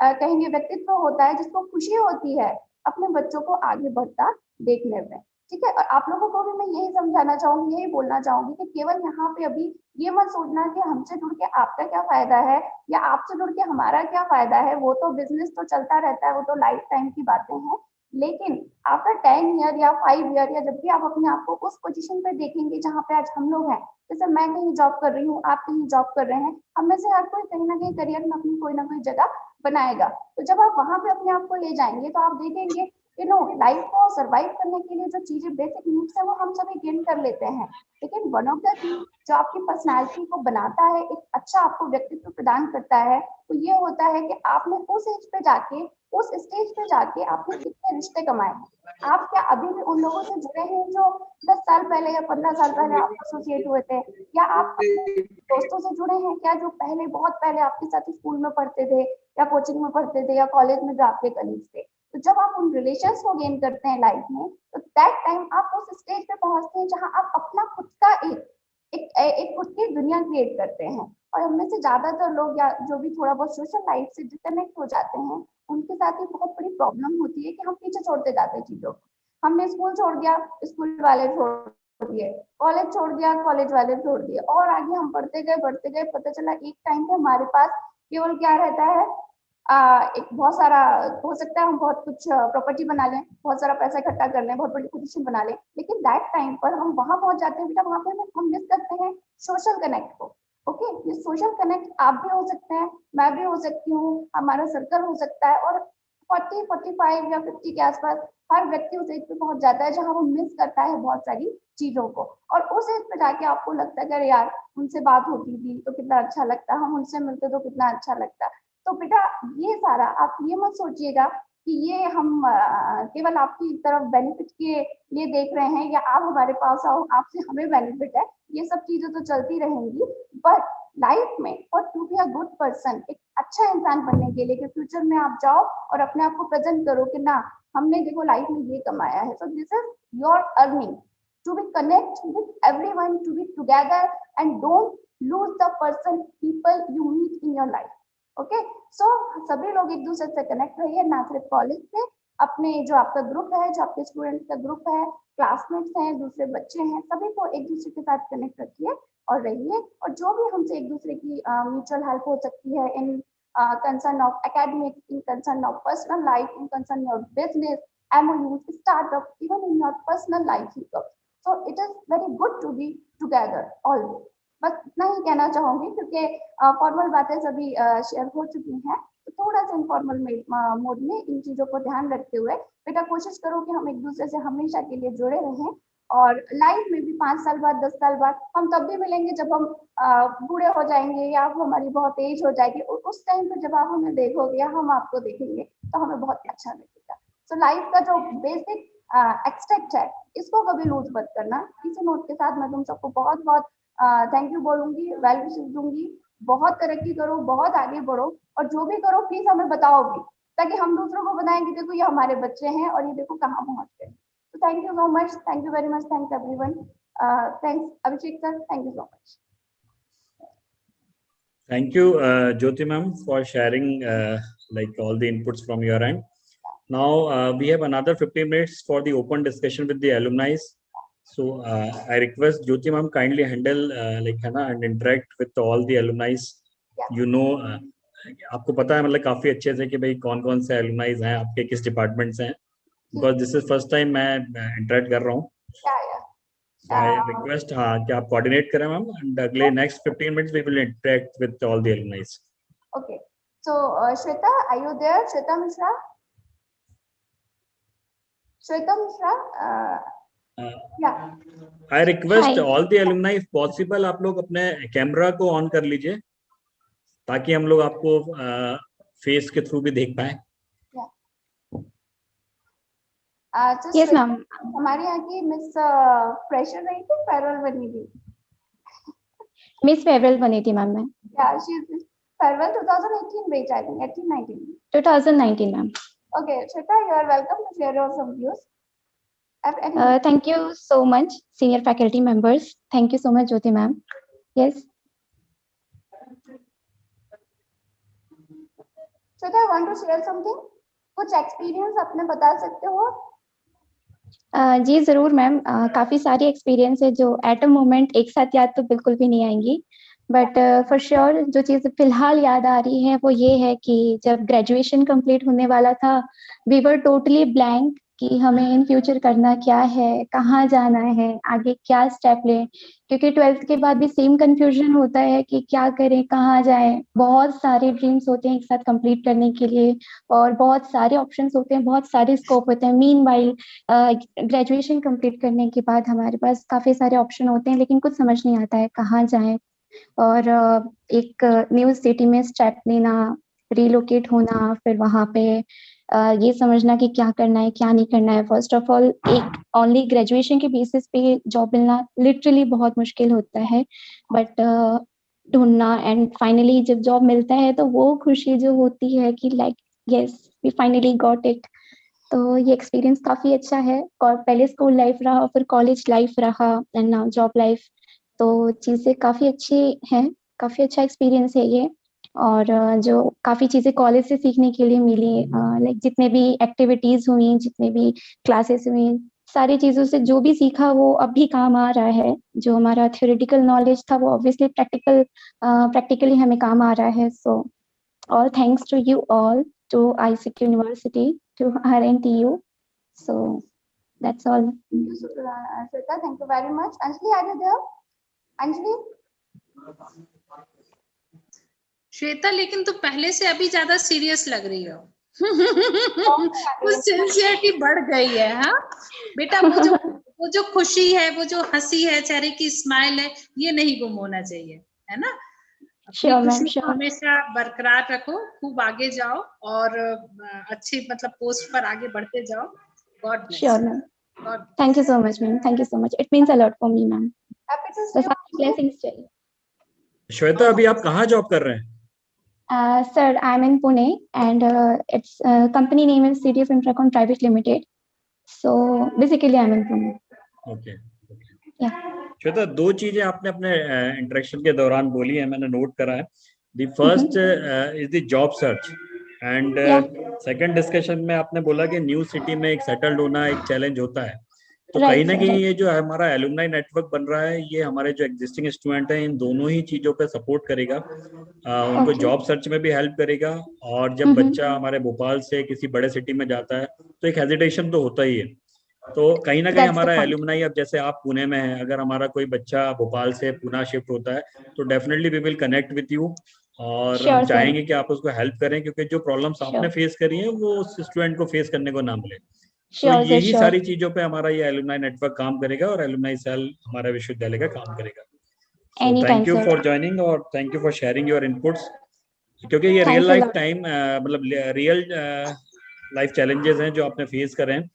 कहेंगे व्यक्तित्व होता है जिसको खुशी होती है अपने बच्चों को आगे बढ़ता देखने में। ठीक है, और आप लोगों को भी मैं यही समझाना चाहूंगी, यही बोलना चाहूंगी कि केवल यहाँ पे अभी ये मत सोचना कि हमसे जुड़ के आपका क्या फायदा है या आपसे जुड़ के हमारा क्या फायदा है। वो तो बिजनेस तो चलता रहता है, वो तो लाइफ टाइम की बातें हैं। लेकिन आफ्टर 10 ईयर या 5 ईयर या जब भी आप अपने आप को उस पोजीशन पे देखेंगे जहाँ पे आज हम लोग हैं, जैसे मैं कहीं जॉब कर रही हूँ, आप कहीं जॉब कर रहे हैं, हम में से हर कोई कहीं ना कहीं करियर में अपनी कोई ना कोई जगह बनाएगा। तो जब आप वहां पे अपने आप को ले जाएंगे तो आप देखेंगे लाइफ को सरवाइव करने के लिए जो चीजें बेसिक नीड्स है वो हम सभी गेन कर लेते हैं। लेकिन वन ऑफ द थिंग जो आपकी पर्सनालिटी को बनाता है, एक अच्छा आपको व्यक्तित्व प्रदान करता है, तो ये होता है कि आपने उस एज पे जाके, उस स्टेज पे जाके आपने कितने रिश्ते कमाए हैं। आप क्या अभी भी उन लोगों से जुड़े हैं जो 10 साल पहले या 15 साल पहले आप एसोसिएट हुए थे, या आप अपने दोस्तों से जुड़े हैं क्या जो पहले बहुत पहले आपके साथ स्कूल में पढ़ते थे या कोचिंग में पढ़ते थे या कॉलेज में जो आपके कलीग्स थे। तो जब आप उन रिलेशंस को गेन करते हैं लाइफ में, तो दैट टाइम आप उस स्टेज पे पहुंचते हैं जहां आप अपना खुद का एक खुद की दुनिया क्रिएट करते हैं। और हमें से ज्यादातर लोग या जो भी थोड़ा बहुत सोशल लाइफ से डिस्कनेक्ट हो जाते हैं, उनके साथ ही बहुत बड़ी प्रॉब्लम होती है कि हम पीछे छोड़ते जाते हैं चीजों को। हमने स्कूल छोड़ दिया, स्कूल वाले छोड़ दिए, कॉलेज छोड़ दिया, कॉलेज वाले छोड़ दिए, और आगे हम बढ़ते गए, पता चला एक टाइम पे हमारे पास केवल क्या रहता है, एक बहुत सारा, हो सकता है हम बहुत कुछ प्रॉपर्टी बना लें, बहुत सारा पैसा इकट्ठा कर लें, बहुत बड़ी पोजीशन बना लें, लेकिन दैट टाइम पर हम वहां पहुंच जाते हैं बेटा, वहां पे हम मिस करते हैं सोशल कनेक्ट को। ओके, ये सोशल कनेक्ट आप भी हो सकते हैं, मैं भी हो सकती हूँ, हमारा सर्कल हो सकता है, और 40, 45 या 50 के आसपास हर व्यक्ति उस एज पे पहुंच जाता है जहां वो मिस करता है बहुत सारी चीजों को। और उस एज पे जाके आपको लगता है कि यार उनसे बात होती थी तो कितना अच्छा लगता, हम उनसे मिलते तो कितना अच्छा लगता। तो बेटा ये सारा आप ये मत सोचिएगा कि ये हम केवल आपकी तरफ बेनिफिट के लिए देख रहे हैं या आप हमारे पास आओ आपसे हमें बेनिफिट है, ये सब चीजें तो चलती रहेंगी। बट लाइफ में for to be a good person, एक अच्छा इंसान बनने के लिए कि फ्यूचर में आप जाओ और अपने आप को प्रेजेंट करो कि ना हमने देखो लाइफ में ये कमाया है। So this is your earning to be connect with everyone, to be together and don't lose the person people you meet in your life. Okay, so सभी लोग एक दूसरे से कनेक्ट रहिए, ना सिर्फ कॉलेज से, अपने जो आपका ग्रुप है, जो आपके स्टूडेंट्स का ग्रुप है, क्लासमेट्स हैं, दूसरे बच्चे हैं, सभी को एक दूसरे के साथ कनेक्ट रखिए और रहिए। और जो भी हमसे एक दूसरे की म्यूचुअल हेल्प हो सकती है इन concern of academics, in concern of personal life, in concern your business, MOUs, startup, even in your personal life hiccups. So it is very good to be together always. बस इतना ही कहना चाहूंगी क्योंकि formal बातें सभी शेयर हो चुकी हैं, तो थोड़ा सा इनफॉर्मल मोड में इन चीजों को ध्यान रखते हुए बेटा कोशिश करो कि हम एक दूसरे से हमेशा के लिए जुड़े रहें। और लाइफ में भी 5 साल बाद, 10 साल बाद हम तब भी मिलेंगे जब हम बूढ़े हो जाएंगे या हमारी बहुत एज हो जाएगी। उस टाइम पे जब आप हमें देखोगे या हम आपको देखेंगे तो हमें बहुत अच्छा लगेगा। सो लाइफ का जो बेसिक एक्सट्रैक्ट है इसको कभी लूज मत करना। इसी नोट के साथ मैं तुम सबको बहुत बहुत थैंक यू बोलूंगी, वेल विशेस दूंगी। बहुत तरक्की करो, बहुत आगे बढ़ो, और जो भी करो प्लीज हमें बताओ भी, ताकि हम दूसरों को बताएंगे देखो ये हमारे बच्चे हैं और ये देखो कहाँ पहुंच गए। So thank you so much. Thank you very much. Thanks everyone. Thanks Abhishek sir. Thank you so much. Thank you, Jyoti ma'am, for sharing like all the inputs from your end. Now we have another 15 minutes for the open discussion with the alumni. So I request Jyoti ma'am kindly handle like है ना and interact with all the alumni. Yeah. You know, आपको पता है मतलब काफी अच्छे से कि भाई कौन-कौन से alumni हैं, आपके किस डिपार्टमेंट से हैं, because this is first time मैं interact कर रहा हूँ. So I request हाँ कि आप coordinate करें मैम, and अगले next 15 minutes we will interact with all the alumni. Okay. So, Shweta, are you there? Shweta Mishra? Shweta Mishra? Yeah. I request Hi. all the alumni, if possible, आप लोग अपने camera को on कर लीजिए ताकि हम लोग आपको फेस के थ्रू भी देख पाए. So Yes, Shweta, ma'am. हमारे यहाँ की मिस फ्रेशर रही थी, फेयरवेल बनी थी. मिस फेवरल बनी थी मैम मैं. Yeah, she's farewell 2018 batch, I think, 18-19. 2019 ma'am. Okay, Shweta, you are welcome to share your some views. Thank you so much, senior faculty members. Thank you so much, Jyoti ma'am. Yes. Shweta, I want to share something. कुछ experience अपने बता सकते हो? जी जरूर ma'am. काफी सारी experience है जो एट अ मोमेंट एक साथ याद तो बिल्कुल भी नहीं आएंगी, बट फॉर श्योर जो चीज फिलहाल याद आ रही है वो ये है कि जब ग्रेजुएशन कंप्लीट होने वाला था, वी वर टोटली ब्लैंक कि हमें इन फ्यूचर करना क्या है, कहाँ जाना है, आगे क्या स्टेप लें, क्योंकि 12th के बाद भी सेम कंफ्यूजन होता है कि क्या करें, कहाँ जाएं. बहुत सारे ड्रीम्स होते हैं एक साथ कंप्लीट करने के लिए और बहुत सारे ऑप्शंस होते हैं, बहुत सारे स्कोप होते हैं. मीनवाइल ग्रेजुएशन कंप्लीट करने के बाद हमारे पास काफी सारे ऑप्शन होते हैं, लेकिन कुछ समझ नहीं आता है कहाँ जाएं. और एक न्यू सिटी में स्टेप लेना, रिलोकेट होना, फिर वहां पे ये समझना कि क्या करना है क्या नहीं करना है. फर्स्ट ऑफ ऑल एक ओनली ग्रेजुएशन के बेसिस पे जॉब मिलना लिटरली बहुत मुश्किल होता है, बट ढूंढना एंड फाइनली जब जॉब मिलता है तो वो खुशी जो होती है कि like yes we finally got it. तो ये एक्सपीरियंस काफी अच्छा है. और पहले स्कूल लाइफ रहा, फिर कॉलेज लाइफ रहा एंड नाउ जॉब लाइफ. तो चीजें काफी अच्छी हैं, काफी अच्छा एक्सपीरियंस है ये. और जो काफी चीजें कॉलेज से सीखने के लिए मिली, लाइक जितने भी एक्टिविटीज हुई, जितने भी क्लासेस हुई, सारी चीजों से जो भी सीखा वो अब भी काम आ रहा है. जो हमारा थ्योरेटिकल नॉलेज था वो ऑब्वियसली प्रैक्टिकली हमें काम आ रहा है. सो all thanks to you all, to ICQ University, to RNTU. So that's all. Thank you, Shweta. Thank you very much. Anjali, are you there? Anjali? Shweta, लेकिन तू पहले से अभी ज्यादा सीरियस लग रही हो. कुछ सिंसियरिटी बढ़ गई है. हाँ बेटा, वो जो खुशी है, वो जो हंसी है, चेहरे की स्माइल है, ये नहीं गुम होना चाहिए, है ना. अपनी खुशी को हमेशा बरकरार रखो, खूब आगे जाओ और अच्छी मतलब पोस्ट पर आगे बढ़ते जाओ. God bless. Sure, ma'am. Thank you so much, ma'am. Thank you so much. It means a lot for me, ma'am. Happy to see you. Blessings चाहिए. श्वेता, अभी आप कहाँ जॉब कर रहे हैं? Sir, I'm in Pune and its company name is CDF Infracon Private Limited. So basically I'm in Pune. Okay. Yeah. Shweta, दो चीजें आपने अपने इंटरेक्शन के दौरान बोली है, मैंने नोट करा है. The first is the job search and second discussion में आपने बोला कि न्यू सिटी में एक सेटल्ड होना एक चैलेंज होता है. तो कहीं ना कहीं ये जो हमारा एलुमनाई नेटवर्क बन रहा है, ये हमारे जो एग्जिस्टिंग स्टूडेंट हैं इन दोनों ही चीजों पे सपोर्ट करेगा. उनको जॉब सर्च में भी हेल्प करेगा. और जब बच्चा हमारे भोपाल से किसी बड़े सिटी में जाता है तो एक हेजिटेशन तो होता ही है. तो कहीं ना कहीं हमारा एलुमनाई, अब जैसे आप पुणे में हैं, अगर हमारा कोई बच्चा भोपाल से पुणे शिफ्ट होता है तो definitely we will connect with you और हम चाहेंगे कि आप उसको हेल्प करें, क्योंकि जो प्रॉब्लम्स आपने फेस करी है वो उस स्टूडेंट को फेस करने को ना मिले. तो यही सारी चीजों पे हमारा ये एलुमनाई नेटवर्क काम करेगा और एलुमनाई सेल हमारे विश्वविद्यालय का काम करेगा. So thank you for joining और thank you for sharing your inputs, क्योंकि ये रियल लाइफ टाइम मतलब रियल लाइफ चैलेंजेस हैं जो आपने फेस करे हैं.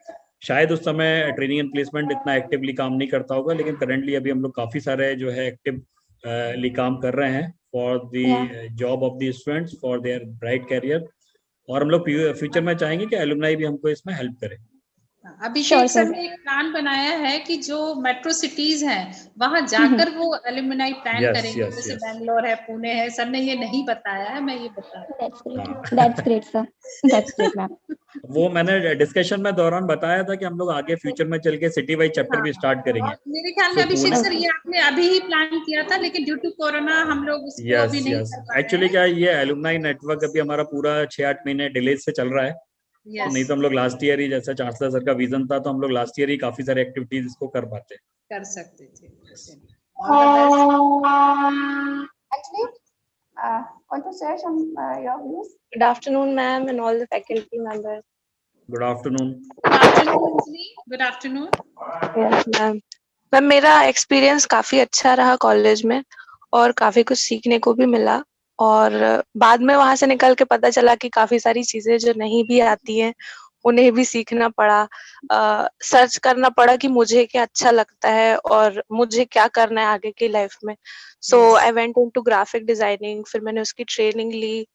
शायद उस समय ट्रेनिंग एंड प्लेसमेंट इतना एक्टिवली काम नहीं करता होगा, लेकिन करंटली अभी हम लोग काफी सारे जो है एक्टिवली काम कर रहे हैं for the job of the students, for their bright career. और हम लोग फ्यूचर में चाहेंगे कि एलुमनाई भी हमको इसमें हेल्प करे. अभिषेक सर ने एक प्लान बनाया है कि जो मेट्रो सिटीज हैं वहां जाकर वो एलुमनाई प्लान करेंगे. जैसे बेंगलोर है, पुणे है. सर ने ये नहीं बताया है, मैं ये बता रही हूँ. That's great, sir. That's great, ma'am. वो मैंने डिस्कशन में दौरान बताया था कि हम लोग आगे फ्यूचर में चल के सिटी वाइज चैप्टर भी स्टार्ट करेंगे. मेरे ख्याल में अभिषेक सर ये आपने अभी ही प्लान किया था, लेकिन ड्यू टू कोरोना हम लोग उसको अभी नहीं कर पाए. एक्चुअली क्या है, ये एलुमनाई नेटवर्क अभी हमारा पूरा 6-8 महीने डिले से चल रहा है. नहीं तो हम लोग लास्ट ईयर ही, जैसा चांसलर सर का विजन था, तो हम लोग लास्ट ईयर ही काफी सारे एक्टिविटीज इसको कर पाते कर सकते थे. Actually, want to share some your views? Good afternoon, ma'am, and all the faculty members. Good afternoon. Good afternoon, Anjali. Good afternoon. Yes, ma'am ma'am मेरा एक्सपीरियंस काफी अच्छा रहा कॉलेज में और काफी कुछ सीखने को भी मिला और बाद में वहां से निकल के पता चला कि काफी सारी चीजें जो नहीं भी आती हैं उन्हें भी सीखना पड़ा, सर्च करना पड़ा कि मुझे क्या अच्छा लगता है और मुझे क्या करना है आगे की लाइफ में। So I went into graphic designing, फिर मैंने उसकी ट्रेनिंग ली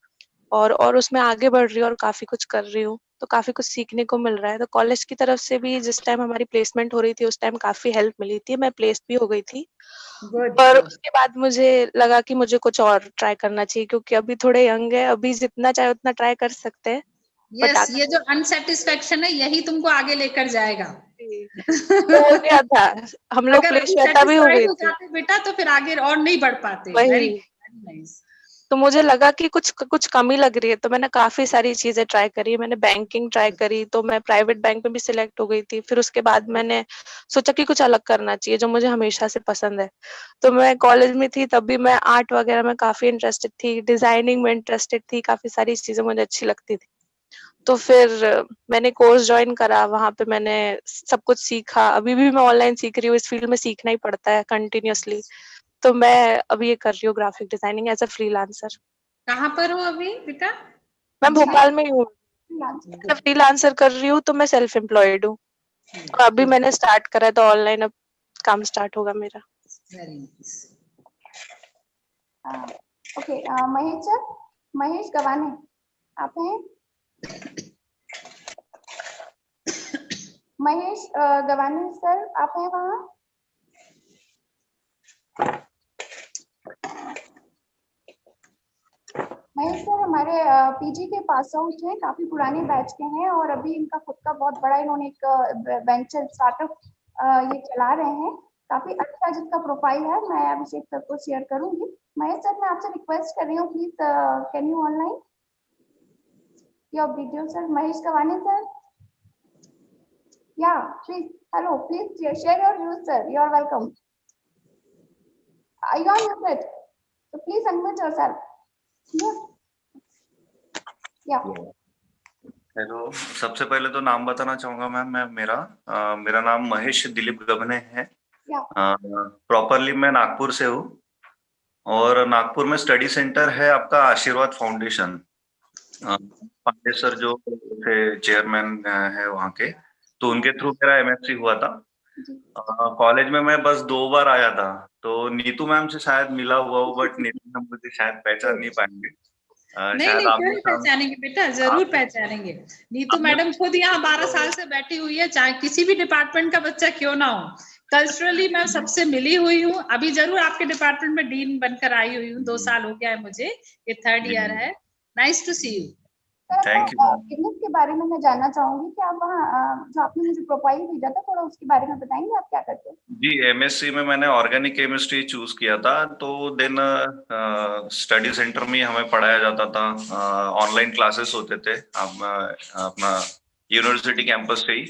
और उसमें आगे बढ़ रही हूँ और काफी कुछ कर रही हूँ, तो काफी कुछ सीखने को मिल रहा है। तो कॉलेज की तरफ से भी जिस टाइम हमारी प्लेसमेंट हो रही थी उस टाइम काफी हेल्प मिली थी, मैं प्लेस भी हो गई थी। Good. पर good. उसके बाद मुझे लगा कि मुझे कुछ और ट्राई करना चाहिए क्योंकि अभी थोड़े यंग है, अभी जितना चाहे उतना ट्राई कर सकते हैं। Yes, ये जो अनसेटिस्फेक्शन है यही तुमको आगे लेकर जाएगा। तो हो गया था, हम लोग अगर प्लेस श्वेता भी हो satisfied गई हो थी जाते बेटा तो फिर आगे और नहीं बढ़ पाते। वही। Very nice. तो मुझे लगा कि कुछ कमी लग रही है, तो मैंने काफी सारी चीजें ट्राई करी। मैंने बैंकिंग ट्राई करी, तो मैं प्राइवेट बैंक में भी सिलेक्ट हो गई थी। फिर उसके बाद मैंने सोचा कि कुछ अलग करना चाहिए जो मुझे हमेशा से पसंद है। तो मैं कॉलेज में थी तब भी मैं आर्ट वगैरह में काफी इंटरेस्टेड थी, डिजाइनिंग में इंटरेस्टेड थी, काफी सारी चीजें मुझे अच्छी लगती थी। तो फिर मैंने कोर्स ज्वाइन करा, वहां पे मैंने सब कुछ सीखा। अभी भी मैं ऑनलाइन सीख रही हूँ, इस फील्ड में सीखना ही पड़ता है कंटिन्यूअसली। तो मैं अभी ये कर रही हूँ graphic designing as a freelancer. कहाँ पर हो अभी बेटा? मैं भोपाल में ही हूँ, मैं फ्रीलांसर कर रही हूँ, तो मैं सेल्फ एम्प्लॉयड हूँ। और अभी मैंने स्टार्ट करा है, तो ऑनलाइन अब काम स्टार्ट होगा मेरा। Very nice. Okay, Mahesh sir, Mahesh Gawane आप हैं? महेश गवाने सर आप हैं वहाँ? महेश सर हमारे पीजी के पास आउट हैं, काफी पुराने बैच के हैं और अभी इनका खुद का बहुत बड़ा इन्होंने एक वेंचर स्टार्टअप ये चला रहे हैं। काफी अच्छा जिसका प्रोफाइल है, मैं अभिषेक सर को शेयर करूंगी। महेश सर मैं आपसे रिक्वेस्ट कर रही हूँ, please can you online your video sir? Mahesh Gawane sir, या please, hello, please share your views sir, you are welcome. Are you on mute? So please unmute yourself. Yeah. Hello, सबसे पहले तो नाम बताना चाहूंगा मैम, मेरा नाम महेश दिलीप गबने है। प्रॉपरली मैं नागपुर से हूँ और नागपुर में स्टडी सेंटर है आपका आशीर्वाद फाउंडेशन। पांडे सर जो थे चेयरमैन है वहाँ के, तो उनके थ्रू मेरा एमएससी हुआ था। कॉलेज में मैं बस 2 बार आया था, तो नीतू मैम से शायद मिला हुआ हूँ, बट नीतू मैम मुझे शायद पहचान नहीं पाएंगे। नहीं नहीं, क्यों नहीं पहचानेंगे बेटा, जरूर पहचानेंगे। नीतू मैडम खुद यहाँ 12 साल से बैठी हुई है, चाहे किसी भी डिपार्टमेंट का बच्चा क्यों ना हो। कल्चरली मैं सबसे मिली हुई हूँ, अभी जरूर आपके डिपार्टमेंट में डीन बनकर आई हुई हूँ। 2 साल हो गया है मुझे, ये 3rd ईयर है। Nice to see you. Thank you. Business के बारे में मैं जानना चाहूंगी कि आप वहाँ जो आपने मुझे प्रोफाइल भेजा था, थोड़ा उसके बारे में बताएंगे, आप क्या करते हैं? जी, एमएससी में मैंने ऑर्गेनिक केमिस्ट्री चूज किया था, तो देन स्टडी सेंटर में हमें पढ़ाया जाता था, ऑनलाइन क्लासेस होते थे अपना यूनिवर्सिटी कैंपस से ही।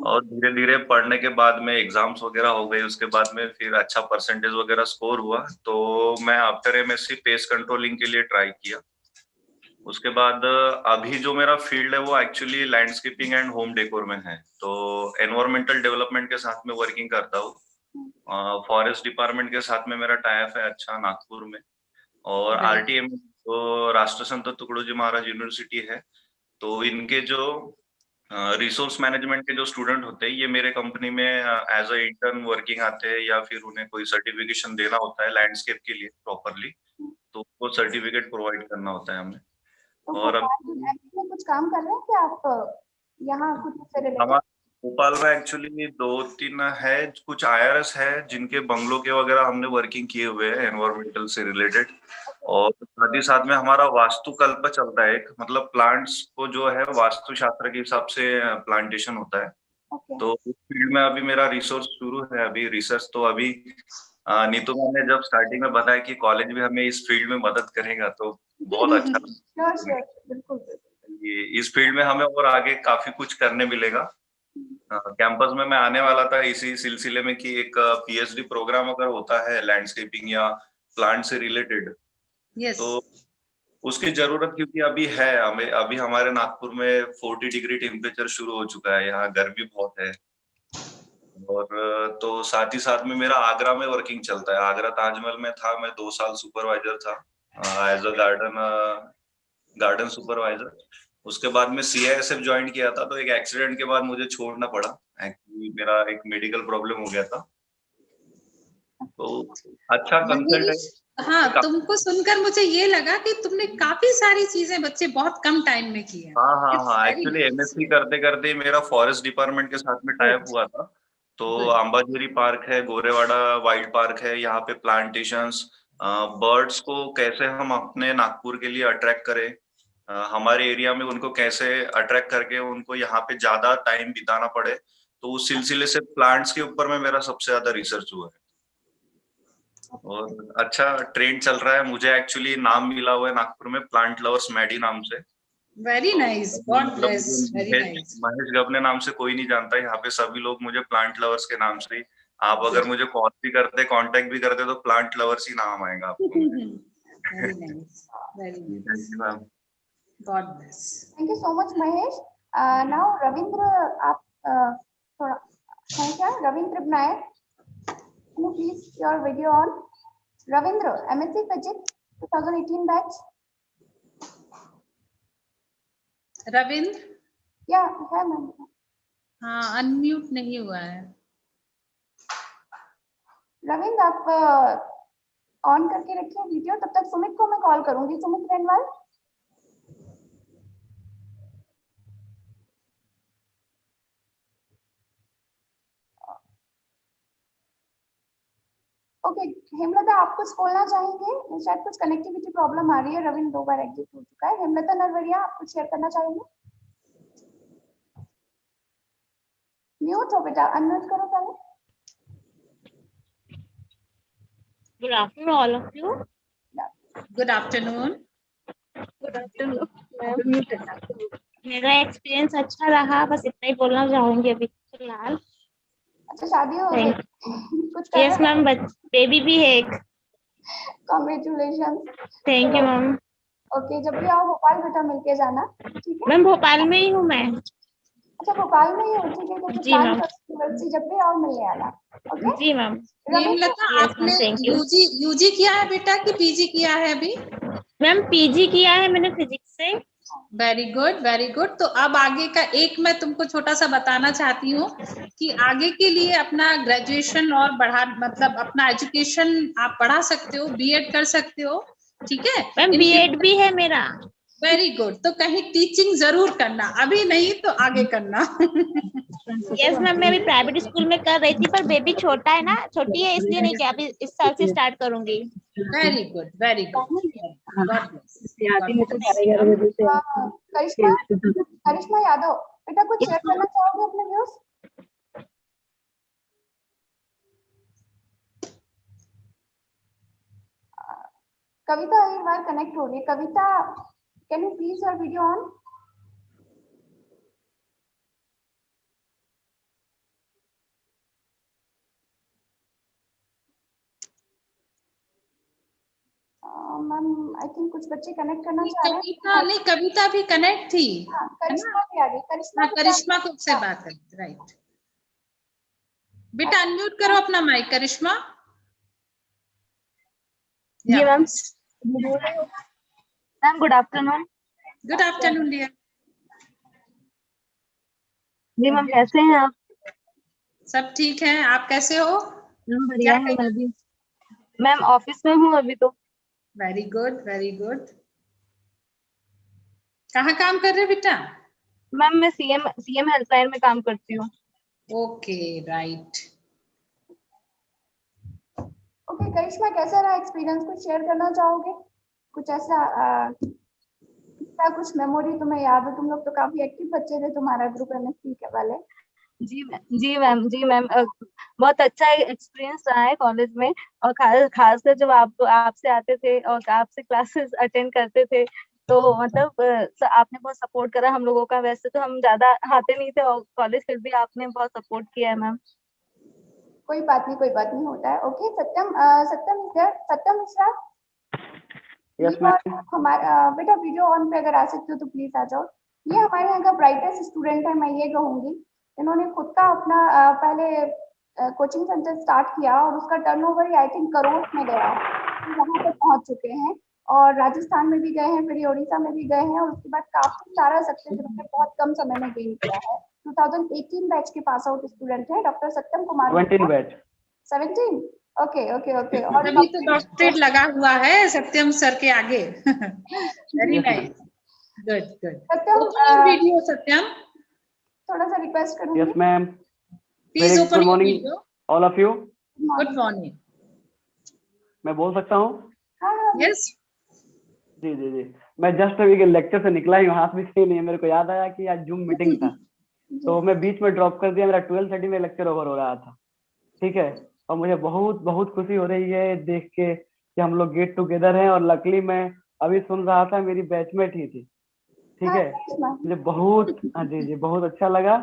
और धीरे धीरे पढ़ने के बाद में एग्जाम्स वगैरह हो गए, उसके बाद में फिर अच्छा परसेंटेज वगैरह स्कोर हुआ, तो मैं आफ्टर एमएससी पेस्ट कंट्रोलिंग के लिए ट्राई किया। उसके बाद अभी जो मेरा फील्ड है वो actually landscaping and home decor में है, तो एनवायरमेंटल डेवलपमेंट के साथ में वर्किंग करता हूँ। फॉरेस्ट डिपार्टमेंट के साथ में मेरा टाइप है अच्छा नागपुर में, और आरटीएम तो राष्ट्र संत तुकडोजी महाराज यूनिवर्सिटी है, तो इनके जो रिसोर्स मैनेजमेंट के जो स्टूडेंट होते हैं ये मेरे कंपनी में एज अ इंटर्न वर्किंग आते हैं, या फिर उन्हें कोई सर्टिफिकेशन देना होता है लैंडस्केप के लिए प्रॉपरली, तो वो सर्टिफिकेट प्रोवाइड करना होता है हमें। और अब कुछ काम कर रहे हैं क्या आप यहाँ कुछ से रिलेटेड? भोपाल में एक्चुअली 2-3 है, कुछ आईआरएस है जिनके बंगलों के वगैरह हमने वर्किंग किए हुए हैं एनवायरमेंटल से रिलेटेड, और साथ ही साथ में हमारा वास्तुकल्प चलता है, एक मतलब प्लांट्स को जो है वास्तुशास्त्र के हिसाब से प्लांटेशन होता है। तो उस फील्ड में अभी मेरा रिसोर्स शुरू है, अभी रिसर्च। तो अभी नीतू मैम ने जब स्टार्टिंग में बताया कि कॉलेज भी हमें इस फील्ड में मदद करेगा, तो बहुत अच्छा। ये इस फील्ड में हमें और आगे काफी कुछ करने मिलेगा। कैंपस में मैं आने वाला था इसी सिलसिले में कि एक पीएचडी प्रोग्राम अगर होता है लैंडस्केपिंग या प्लांट से रिलेटेड, तो उसकी जरूरत क्योंकि अभी है, हमें अभी हमारे नागपुर में 40 डिग्री टेम्परेचर शुरू हो चुका है, यहाँ गर्मी बहुत है। और तो साथ ही साथ में मेरा आगरा में वर्किंग चलता है, आगरा ताजमहल में था, मैं 2 साल सुपरवाइजर था एज अ गार्डन सुपरवाइजर। उसके बाद में CISF ज्वाइन किया था, तो एक एक्सीडेंट के बाद मुझे छोड़ना पड़ा, एक्चुअली मेरा एक मेडिकल प्रॉब्लम हो गया था। तो अच्छा कंसल्ट है। हाँ, तुमको सुनकर मुझे ये लगा कि तुमने काफी सारी चीजें बच्चे बहुत कम टाइम में की है। हाँ, एक्चुअली MSc करते करते मेरा फॉरेस्ट डिपार्टमेंट के साथ में टाइप हुआ था। तो अंबाझरी पार्क है, गोरेवाड़ा वाइल्ड पार्क है, यहाँ पे प्लांटेशंस, बर्ड्स को कैसे हम अपने नागपुर के लिए अट्रैक्ट करें, हमारे एरिया में उनको कैसे अट्रैक्ट करके उनको यहाँ पे ज्यादा टाइम बिताना पड़े, तो उस सिलसिले से प्लांट्स के ऊपर में मेरा सबसे ज्यादा रिसर्च हुआ है। और अच्छा ट्रेंड चल रहा है, मुझे एक्चुअली नाम मिला हुआ है नागपुर में प्लांट लवर्स मैडी नाम से। Very nice, God bless, very nice. Mahesh Gabne नाम से कोई नहीं जानता, यहाँ पे सभी लोग मुझे प्लांट लवर्स के नाम से ही, आप अगर मुझे कॉल भी करते, कांटेक्ट भी करते, तो प्लांट लवर्स ही नाम आएगा आपको। Very nice, very nice, God bless. Thank you so much Mahesh. Now Ravindra, आप थोड़ा है क्या? रविंद्र नायक, can you please your video on? Ravindra, MSc Physics 2018 batch. Ravindra, या है मैम? हाँ, अनम्यूट नहीं हुआ है। रविंद्र, आप ऑन करके रखिए वीडियो, तब तक सुमित को मैं कॉल करूंगी। Sumit renewal, okay. हेमलता, आप कुछ बोलना चाहेंगे? शायद कुछ कनेक्टिविटी प्रॉब्लम आ रही है। रविंद्र 2 बार एग्जिट हो चुका है। हेमलता नरवरिया, आप कुछ शेयर करना चाहेंगे? म्यूट हो बेटा, अनम्यूट करो पहले। Good afternoon, all of you. Good afternoon. Good afternoon, ma'am. मेरा एक्सपीरियंस अच्छा रहा, बस इतना ही बोलना चाहूंगी अभी फिलहाल। अच्छा, शादी हो गई? कुछ कर यस मैम, बेबी भी है एक। Congratulations. Thank you ma'am. Okay, जब भी आओ भोपाल बेटा मिलके जाना, ठीक है? मैम भोपाल में ही हूँ मैं। अच्छा, भोपाल में ही हो, ठीक है। तो जी मैम। जब भी आओ मिलने आना। ओके जी मैम। हेमलता, आपने यूजी किया है बेटा कि पीजी किया है अभी? मैम पीजी किया है मैंने फिजिक्स से। Very good, very good. तो अब आगे का एक मैं तुमको छोटा सा बताना चाहती हूँ कि आगे के लिए अपना ग्रेजुएशन और मतलब अपना एजुकेशन आप बढ़ा सकते हो, बीएड कर सकते हो, ठीक है? मैम बीएड भी है मेरा। Very good. तो कहीं टीचिंग जरूर करना, अभी नहीं तो आगे करना। यस मैम, मैं अभी प्राइवेट स्कूल में कर रही थी, पर बेबी छोटा है ना, छोटी है, इसलिए नहीं किया, अभी इस साल से स्टार्ट करूंगी। Very good, very good. Karishma Yadav बेटा, कुछ शेयर करना चाहोगे अपने व्यूज? कविता एक बार कनेक्ट हो रही है। Kavita, can you please your video on? Ma'am I think कुछ बच्चे कनेक्ट करना चाह रहे हैं। नहीं, कविता भी कनेक्ट थी। हाँ, करिश्मा भी आ गई। करिश्मा को से बात कर, राइट। बेटा अनम्यूट करो अपना माइक, करिश्मा। जी ma'am. Ma'am good afternoon. Good afternoon dear. जी मैम, कैसे हैं आप? सब ठीक है, आप कैसे हो? मैम बढ़िया है मैं भी। मैम ऑफिस में हूँ अभी तो। Very good, very good. कहाँ काम कर रहे हो बेटा? मैम मैं सीएम हेल्पलाइन में काम करती हूँ। Okay, right. ओके करिश्मा, कैसा रहा एक्सपीरियंस? कुछ शेयर करना चाहोगे? कुछ ऐसा कुछ मेमोरी तुम्हें याद हो? तुम लोग तो काफी एक्टिव बच्चे थे, तुम्हारा ग्रुप एमएससी के वाले। जी मैम बहुत अच्छा एक्सपीरियंस रहा है कॉलेज में, और खासकर जब आप आपसे आते थे और आपसे क्लासेस अटेंड करते थे, तो मतलब आपने बहुत सपोर्ट करा हम लोगों का। वैसे तो हम ज्यादा आते नहीं थे और कॉलेज, फिर भी आपने बहुत सपोर्ट किया है मैम। कोई बात नहीं, कोई बात नहीं, होता है। ओके सत्यम, सत्यम मिश्रा। यस ये और हमारा बेटा वीडियो ऑन पे अगर आ सकते हो तो प्लीज आ जाओ। ये हमारे यहाँ का ब्राइटेस्ट स्टूडेंट है, मैं ये कहूंगी। इन्होंने खुद का अपना पहले कोचिंग सेंटर स्टार्ट किया और उसका turnover he I think crore में गया, तो वहाँ तक पहुँच चुके हैं। और राजस्थान में भी गए हैं, फिर ओडिशा में भी गए हैं, और उसके बाद काफी सारा सक्सेस इन्होंने बहुत कम समय में गेन किया है। 2018 बैच के पास आउट स्टूडेंट है doctor Satyam Kumar. 17 batch. 17? Okay okay okay. और अभी तो डॉक्टरेट लगा हुआ है सत्यम सर के आगे। Very nice, good good. Satyam video Satyam, थोड़ा सा रिक्वेस्ट करूंगी। Yes ma'am, please open good morning all of you. Good morning. मैं बोल सकता हूँ? यस जी जी जी। मैं जस्ट अभी लेक्चर से निकला ही हूँ, हाथ भी सही नहीं है। मेरे को याद आया कि आज जूम मीटिंग था तो मैं बीच में ड्रॉप कर दिया। मेरा 12:30 में लेक्चर ओवर हो रहा था, ठीक है। और मुझे बहुत बहुत खुशी हो रही है देख के कि हम लोग गेट टुगेदर हैं। और लकीली मैं अभी सुन रहा था, मेरी बैचमेट ही थी, ठीक है। मुझे बहुत, हाँ जी जी, बहुत अच्छा लगा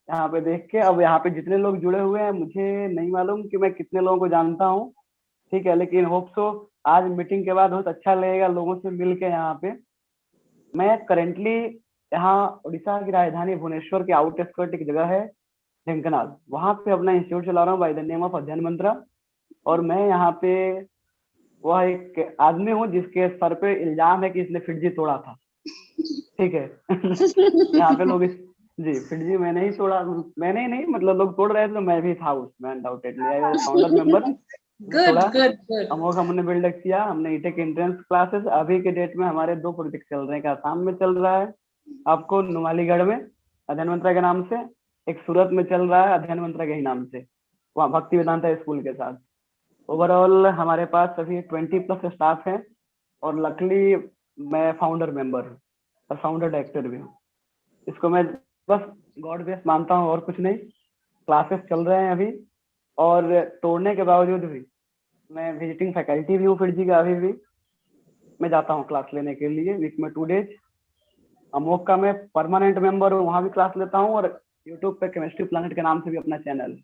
यहाँ पे देख के। अब यहाँ पे जितने लोग जुड़े हुए हैं, मुझे नहीं मालूम कि मैं कितने लोगों को जानता हूँ, ठीक है, लेकिन होप सो आज मीटिंग के बाद बहुत अच्छा लगेगा लोगों से मिल के। यहाँ पे मैं करेंटली यहाँ उड़ीसा की राजधानी भुवनेश्वर के आउट स्कर्ट एक जगह है ढेंकनाल, वहाँ पे अपना इंस्टीट्यूट चला रहा हूँ बाय द नेम ऑफ अध्ययन मंत्रा। और मैं यहाँ पे वह एक आदमी हूँ जिसके सर पे इल्जाम है कि इसने फिटजी तोड़ा था, ठीक है। यहाँ पे लोग जी, फिटजी मैंने ही तोड़ा, मैंने ही नहीं, मतलब लोग तोड़ रहे थे तो मैं भी था उसमें undoubtedly. I was founder member. Good good good. हमने बिल्ड किया, हमने ईटेक एंट्रेंस क्लासेस। अभी के डेट में हमारे 2 प्रोजेक्ट चल रहे हैं। एक आसाम में चल रहा है आपको नुमालीगढ़ में अध्ययन मंत्रा के नाम से, एक सूरत में चल रहा है अध्ययन मंत्रा के ही नाम से, वहाँ भक्ति वेदांता स्कूल के साथ। ओवरऑल हमारे पास अभी 20+ स्टाफ हैं और लकली मैं फाउंडर मेंबर हूँ और फाउंडर डायरेक्टर भी हूँ। इसको मैं बस गॉड बेस मानता हूँ और कुछ नहीं। क्लासेस चल रहे हैं अभी, और तोड़ने के बावजूद भी मैं विजिटिंग फैकल्टी भी हूँ फिटजी का। अभी भी मैं जाता हूँ क्लास लेने के लिए वीक में 2 डेज। अमोक का मैं परमानेंट मेंबर हूँ, वहाँ भी क्लास लेता हूँ। और यूट्यूब पे केमिस्ट्री प्लैनेट के नाम से भी अपना चैनल है।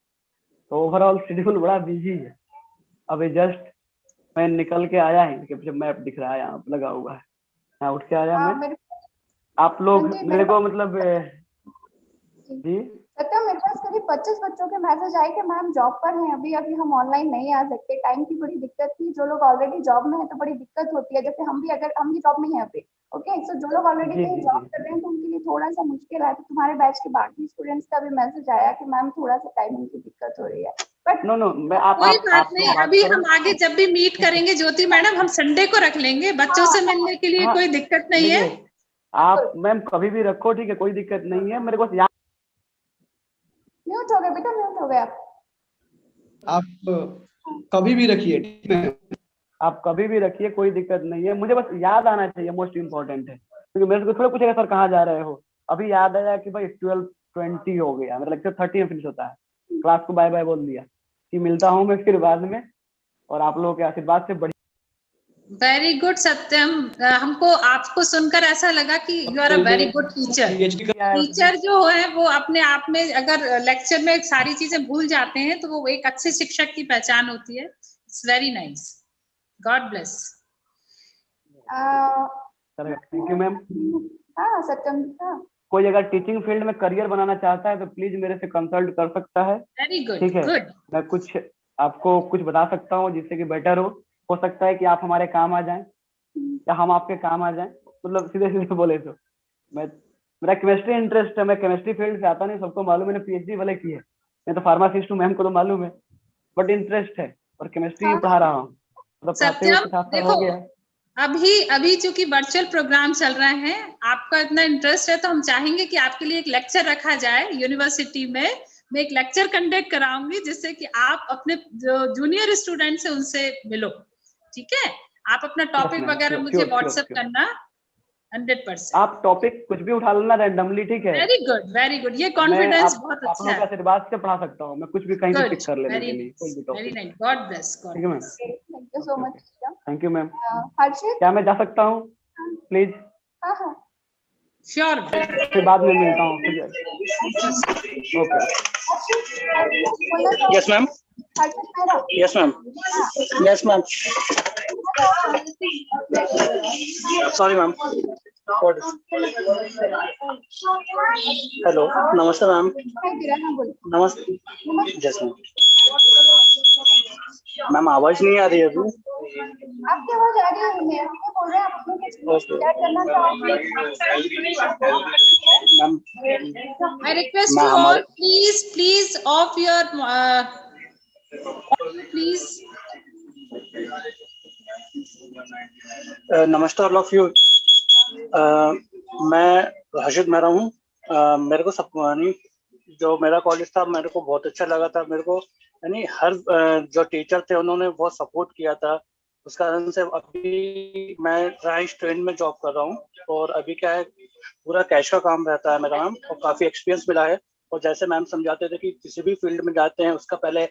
तो ओवरऑल शेड्यूल बड़ा बिजी है। अभी जस्ट मैं निकल के आया है, कि मैप दिख रहा है यहाँ लगा हुआ है, यहाँ उठ के आया मैं। आप लोग मेरे को मतलब जी सत्यम, मेरे पास करीब 25 बच्चों के मैसेज आए कि मैम जॉब पर हैं, अभी हम ऑनलाइन नहीं आ सकते, टाइम की बड़ी दिक्कत थी। जो लोग ऑलरेडी जॉब में है तो बड़ी दिक्कत होती है, जैसे हम भी, अगर हम भी जॉब में हैं अभी, ओके। सो जो लोग ऑलरेडी कहीं जॉब कर रहे हैं तो उनके लिए थोड़ा सा मुश्किल है। तो तुम्हारे बैच के बाकी स्टूडेंट्स का भी मैसेज आया कि मैम थोड़ा सा टाइमिंग की दिक्कत हो रही है। बट नो मैं कोई बात नहीं, अभी हम आगे जब भी मीट करेंगे ज्योति मैडम, हम संडे को रख लेंगे बच्चों से मिलने के लिए। कोई दिक्कत नहीं है, आप मैम कभी भी रखो, ठीक है, कोई दिक्कत नहीं है। मेरे को म्यूट हो गए बेटा, म्यूट हो गए आप कभी भी रखिए, ठीक है, आप कभी भी रखिए, कोई दिक्कत नहीं है। मुझे बस याद आना चाहिए, मोस्ट इम्पोर्टेंट है। क्योंकि मेरे को थोड़ा पूछेगा सर कहाँ जा रहे हो, अभी याद आया कि भाई 12:20 हो गया, मेरा लेक्चर 30 में फिनिश होता है। क्लास को बाय बाय बोल दिया कि मिलता हूँ मैं फिर बाद में, और आप लोगों के आशीर्वाद से। वेरी गुड सत्यम, हमको आपको सुनकर ऐसा लगा कि you are a very good teacher. Teacher जो है वो अपने आप में, अगर लेक्चर में सारी चीजें भूल जाते हैं तो वो एक अच्छे शिक्षक की पहचान होती है। It's very nice, God bless. Thank you ma'am. हाँ सत्यम, कोई अगर टीचिंग फील्ड में करियर बनाना चाहता है तो प्लीज मेरे से कंसल्ट कर सकता है। वेरी गुड, ठीक है, गुड। मैं कुछ आपको कुछ बता सकता हूँ जिससे कि बेटर हो सकता है कि आप हमारे काम आ जाएं या हम आपके काम आ जाएं। मतलब सीधे सीधे बोले तो मेरा केमिस्ट्री इंटरेस्ट है, मैं केमिस्ट्री फील्ड से आता नहीं, सबको मालूम, मैंने पीएचडी भले की है, मैं तो फार्मासिस्ट हूँ, मैम को तो मालूम है, बट इंटरेस्ट है और केमिस्ट्री पढ़ा रहा हूँ। मतलब सत्यम देखो, अभी चूंकि वर्चुअल प्रोग्राम चल रहे हैं, आपका इतना इंटरेस्ट है तो हम चाहेंगे कि आपके लिए एक लेक्चर रखा जाए यूनिवर्सिटी में। मैं एक लेक्चर कंडक्ट कराऊंगी जिससे कि आप अपने जो जूनियर स्टूडेंट्स हैं उनसे मिलो, ठीक है। आप अपना टॉपिक वगैरह मुझे व्हाट्सएप करना 100%। आप टॉपिक कुछ भी उठा लेना रैंडमली, ठीक है। वेरी गुड, वेरी गुड, ये कॉन्फिडेंस बहुत अच्छा है। आप आशीर्वाद से पढ़ा सकता हूँ मैं, कुछ भी कहीं भी पिक कर लेने के लिए, कोई भी topic. Very nice, God bless, God bless. Thank you so much. Thank you ma'am. Harshit, क्या मैं जा सकता हूँ प्लीज? हाँ हाँ श्योर, फिर बाद में मिलता हूँ। Okay, yes ma'am, yes ma'am, yes ma'am. Sorry ma'am. Hello, नमस्ते मैम। नमस्ते। जस मैम आवाज नहीं आ रही है अभी। आपकी आवाज आ रही है, मैं बोल रहे हैं, आप अपने कुछ शेयर करना चाहोगे? मैम I request मैं you all, हमारे please off your please. नमस्ते ऑल ऑफ यू। मैं हर्षित मेहरा हूँ। मेरे को सब जो मेरा कॉलेज था मेरे को बहुत अच्छा लगा था। मेरे को यानी हर जो टीचर थे उन्होंने बहुत सपोर्ट किया था। उस कारण से अभी मैं ट्रांस ट्रेन में जॉब कर रहा हूँ और अभी क्या है पूरा कैश का काम रहता है मेरा मैम, और काफ़ी एक्सपीरियंस मिला है। और जैसे मैम समझाते थे कि किसी भी फील्ड में जाते हैं उसका पहले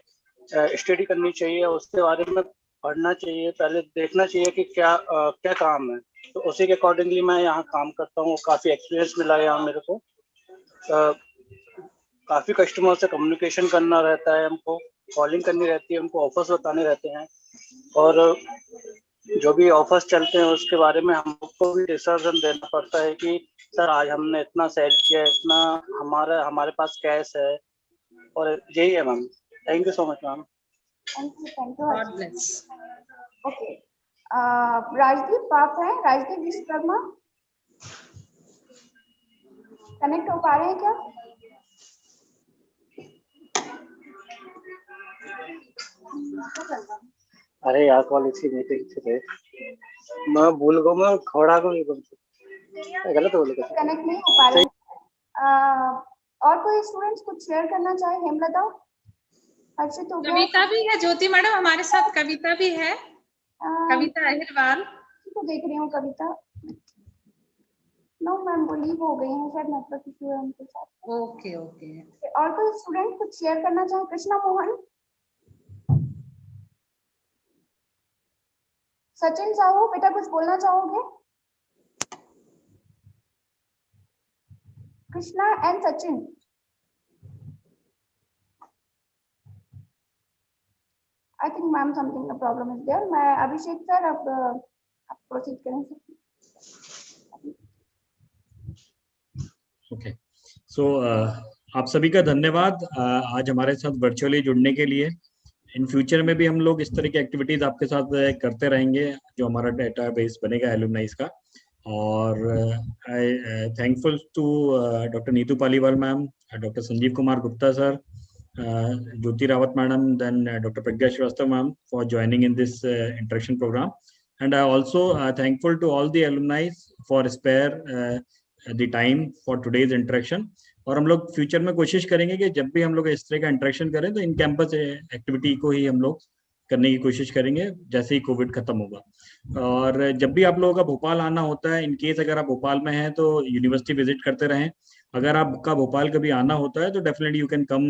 स्टडी करनी चाहिए, उसके बारे में पढ़ना चाहिए, पहले देखना चाहिए कि क्या क्या काम है। तो उसी के अकॉर्डिंगली मैं यहाँ काम करता हूँ। काफ़ी एक्सपीरियंस मिला है यहाँ मेरे को। काफ़ी कस्टमर से कम्युनिकेशन करना रहता है, हमको कॉलिंग करनी रहती है, उनको ऑफर्स बताने रहते हैं, और जो भी ऑफर्स चलते हैं उसके बारे में हमको भी डिसीजन देना पड़ता है कि सर आज हमने इतना सेल किया, इतना हमारे पास कैश है, और यही है ma'am. Thank you so much ma'am. Thank you. God bless. Okay, Rajdeep आप हैं? राजदीप विश्वकर्मा कनेक्ट हो पा रहे हैं क्या? अरे यार कॉलेज की मीटिंग थे, मैं भूल गया, मैं घोड़ा को गलत बोल गया। कनेक्ट नहीं हो पा रहे हैं। और कोई स्टूडेंट्स कुछ शेयर करना चाहे? हेमलता, हर्षित हो गया? कविता भी है, ज्योति मैडम हमारे साथ कविता भी है, कविता अहिरवाल तो देख रही हूँ। कविता नो मैम, वो लीव हो गई हैं, शायद नेटवर्क इशू है उनके साथ। Okay okay. और कोई स्टूडेंट कुछ शेयर करना चाहे? कृष्णा मोहन, सचिन साहू, बेटा कुछ बोलना चाहोगे? Krishna and Sachin. I think ma'am something the problem is there. मैं अभिषेक सर अब आप प्रोसीड करें। ओके, सो आप सभी का धन्यवाद आज हमारे साथ वर्चुअली जुड़ने के लिए। इन फ्यूचर में भी हम लोग इस तरह की एक्टिविटीज आपके साथ करते रहेंगे, जो हमारा डेटाबेस बनेगा एलुमनाइज का। और I thankful to doctor Neetu Paliwal ma'am, doctor Sanjeev Kumar Gupta sir, Jyoti Rawat madam, then Dr. Pragya Shrivastava ma'am for joining in this interaction program. And I also thankful to all the alumni for spare the time for today's interaction. और हम लोग future में कोशिश करेंगे कि जब भी हम लोग इस तरह का इंटरेक्शन करें तो इन कैंपस एक्टिविटी को ही हम लोग करने की कोशिश करेंगे जैसे ही कोविड खत्म होगा। और जब भी आप लोगों का भोपाल आना होता है, इन केस अगर आप भोपाल में हैं तो यूनिवर्सिटी विजिट करते रहें। अगर आपका भोपाल कभी आना होता है तो definitely you can come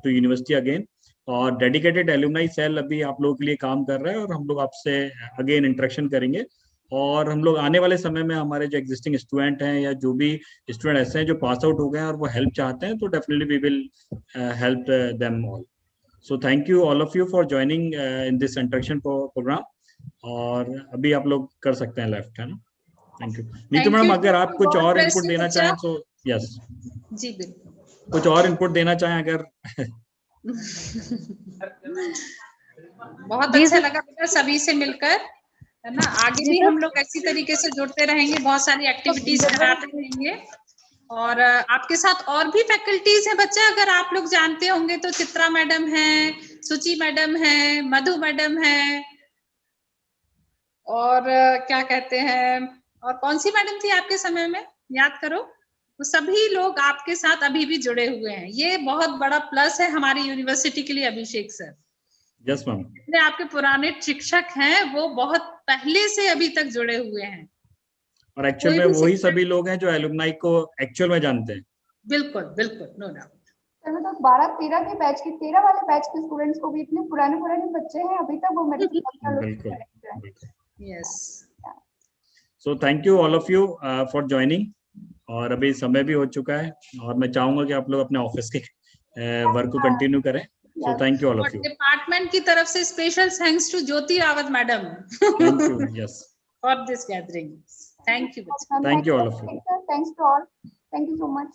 to university again. और डेडिकेटेड एलुमनाई सेल अभी आप लोगों के लिए काम कर रहा है, और हम लोग आपसे अगेन इंटरेक्शन करेंगे। और हम लोग आने वाले समय में हमारे जो एग्जिस्टिंग स्टूडेंट हैं या जो भी स्टूडेंट ऐसे हैं जो पास आउट हो गए हैं और वो हेल्प चाहते हैं, तो definitely we will help them all. So thank you all of you for joining in this interaction programme. और अभी आप लोग कर सकते हैं लेफ्ट, है ना? Thank you. नीतू मैडम, अगर आप कुछ और इनपुट देना चाहें तो यस जी बिल्कुल, कुछ और इनपुट देना चाहें अगर बहुत अच्छा लगा बेटा सभी से मिलकर, है ना? आगे भी हम लोग ऐसी तरीके से जुड़ते रहेंगे, बहुत सारी एक्टिविटीज कराते रहेंगे। और आपके साथ और भी फैकल्टीज हैं बच्चे, अगर आप लोग जानते होंगे तो चित्रा मैडम है, सुचि मैडम है, मधु मैडम है, और क्या कहते हैं, और कौन सी मैडम थी आपके समय में, याद करो। तो सभी लोग आपके साथ अभी भी जुड़े हुए हैं, ये बहुत बड़ा प्लस है हमारी यूनिवर्सिटी के लिए। अभिषेक सर, यस मैम, जितने आपके पुराने शिक्षक हैं वो बहुत पहले से अभी तक जुड़े हुए हैं, और एक्चुअल में वही सभी लोग हैं जो एलुमनाई को एक्चुअल में जानते हैं। बिल्कुल बिल्कुल, नो डाउट। सर मैं तो 12-13 के बैच के 13 वाले बैच के स्टूडेंट्स को भी, इतने पुराने बच्चे हैं अभी तक वो मेरे बिल्कुल। Yes, so thank you all of you for joining. और अभी समय भी हो चुका है और मैं चाहूंगा कि आप लोग अपने ऑफिस के वर्क को कंटिन्यू करें। So thank you all of you. Department की तरफ से special thanks to Jyoti Rawat madam Thank you. Yes. For this gathering. Thank you. Thank you all of you. Thanks to all. Thank you so much.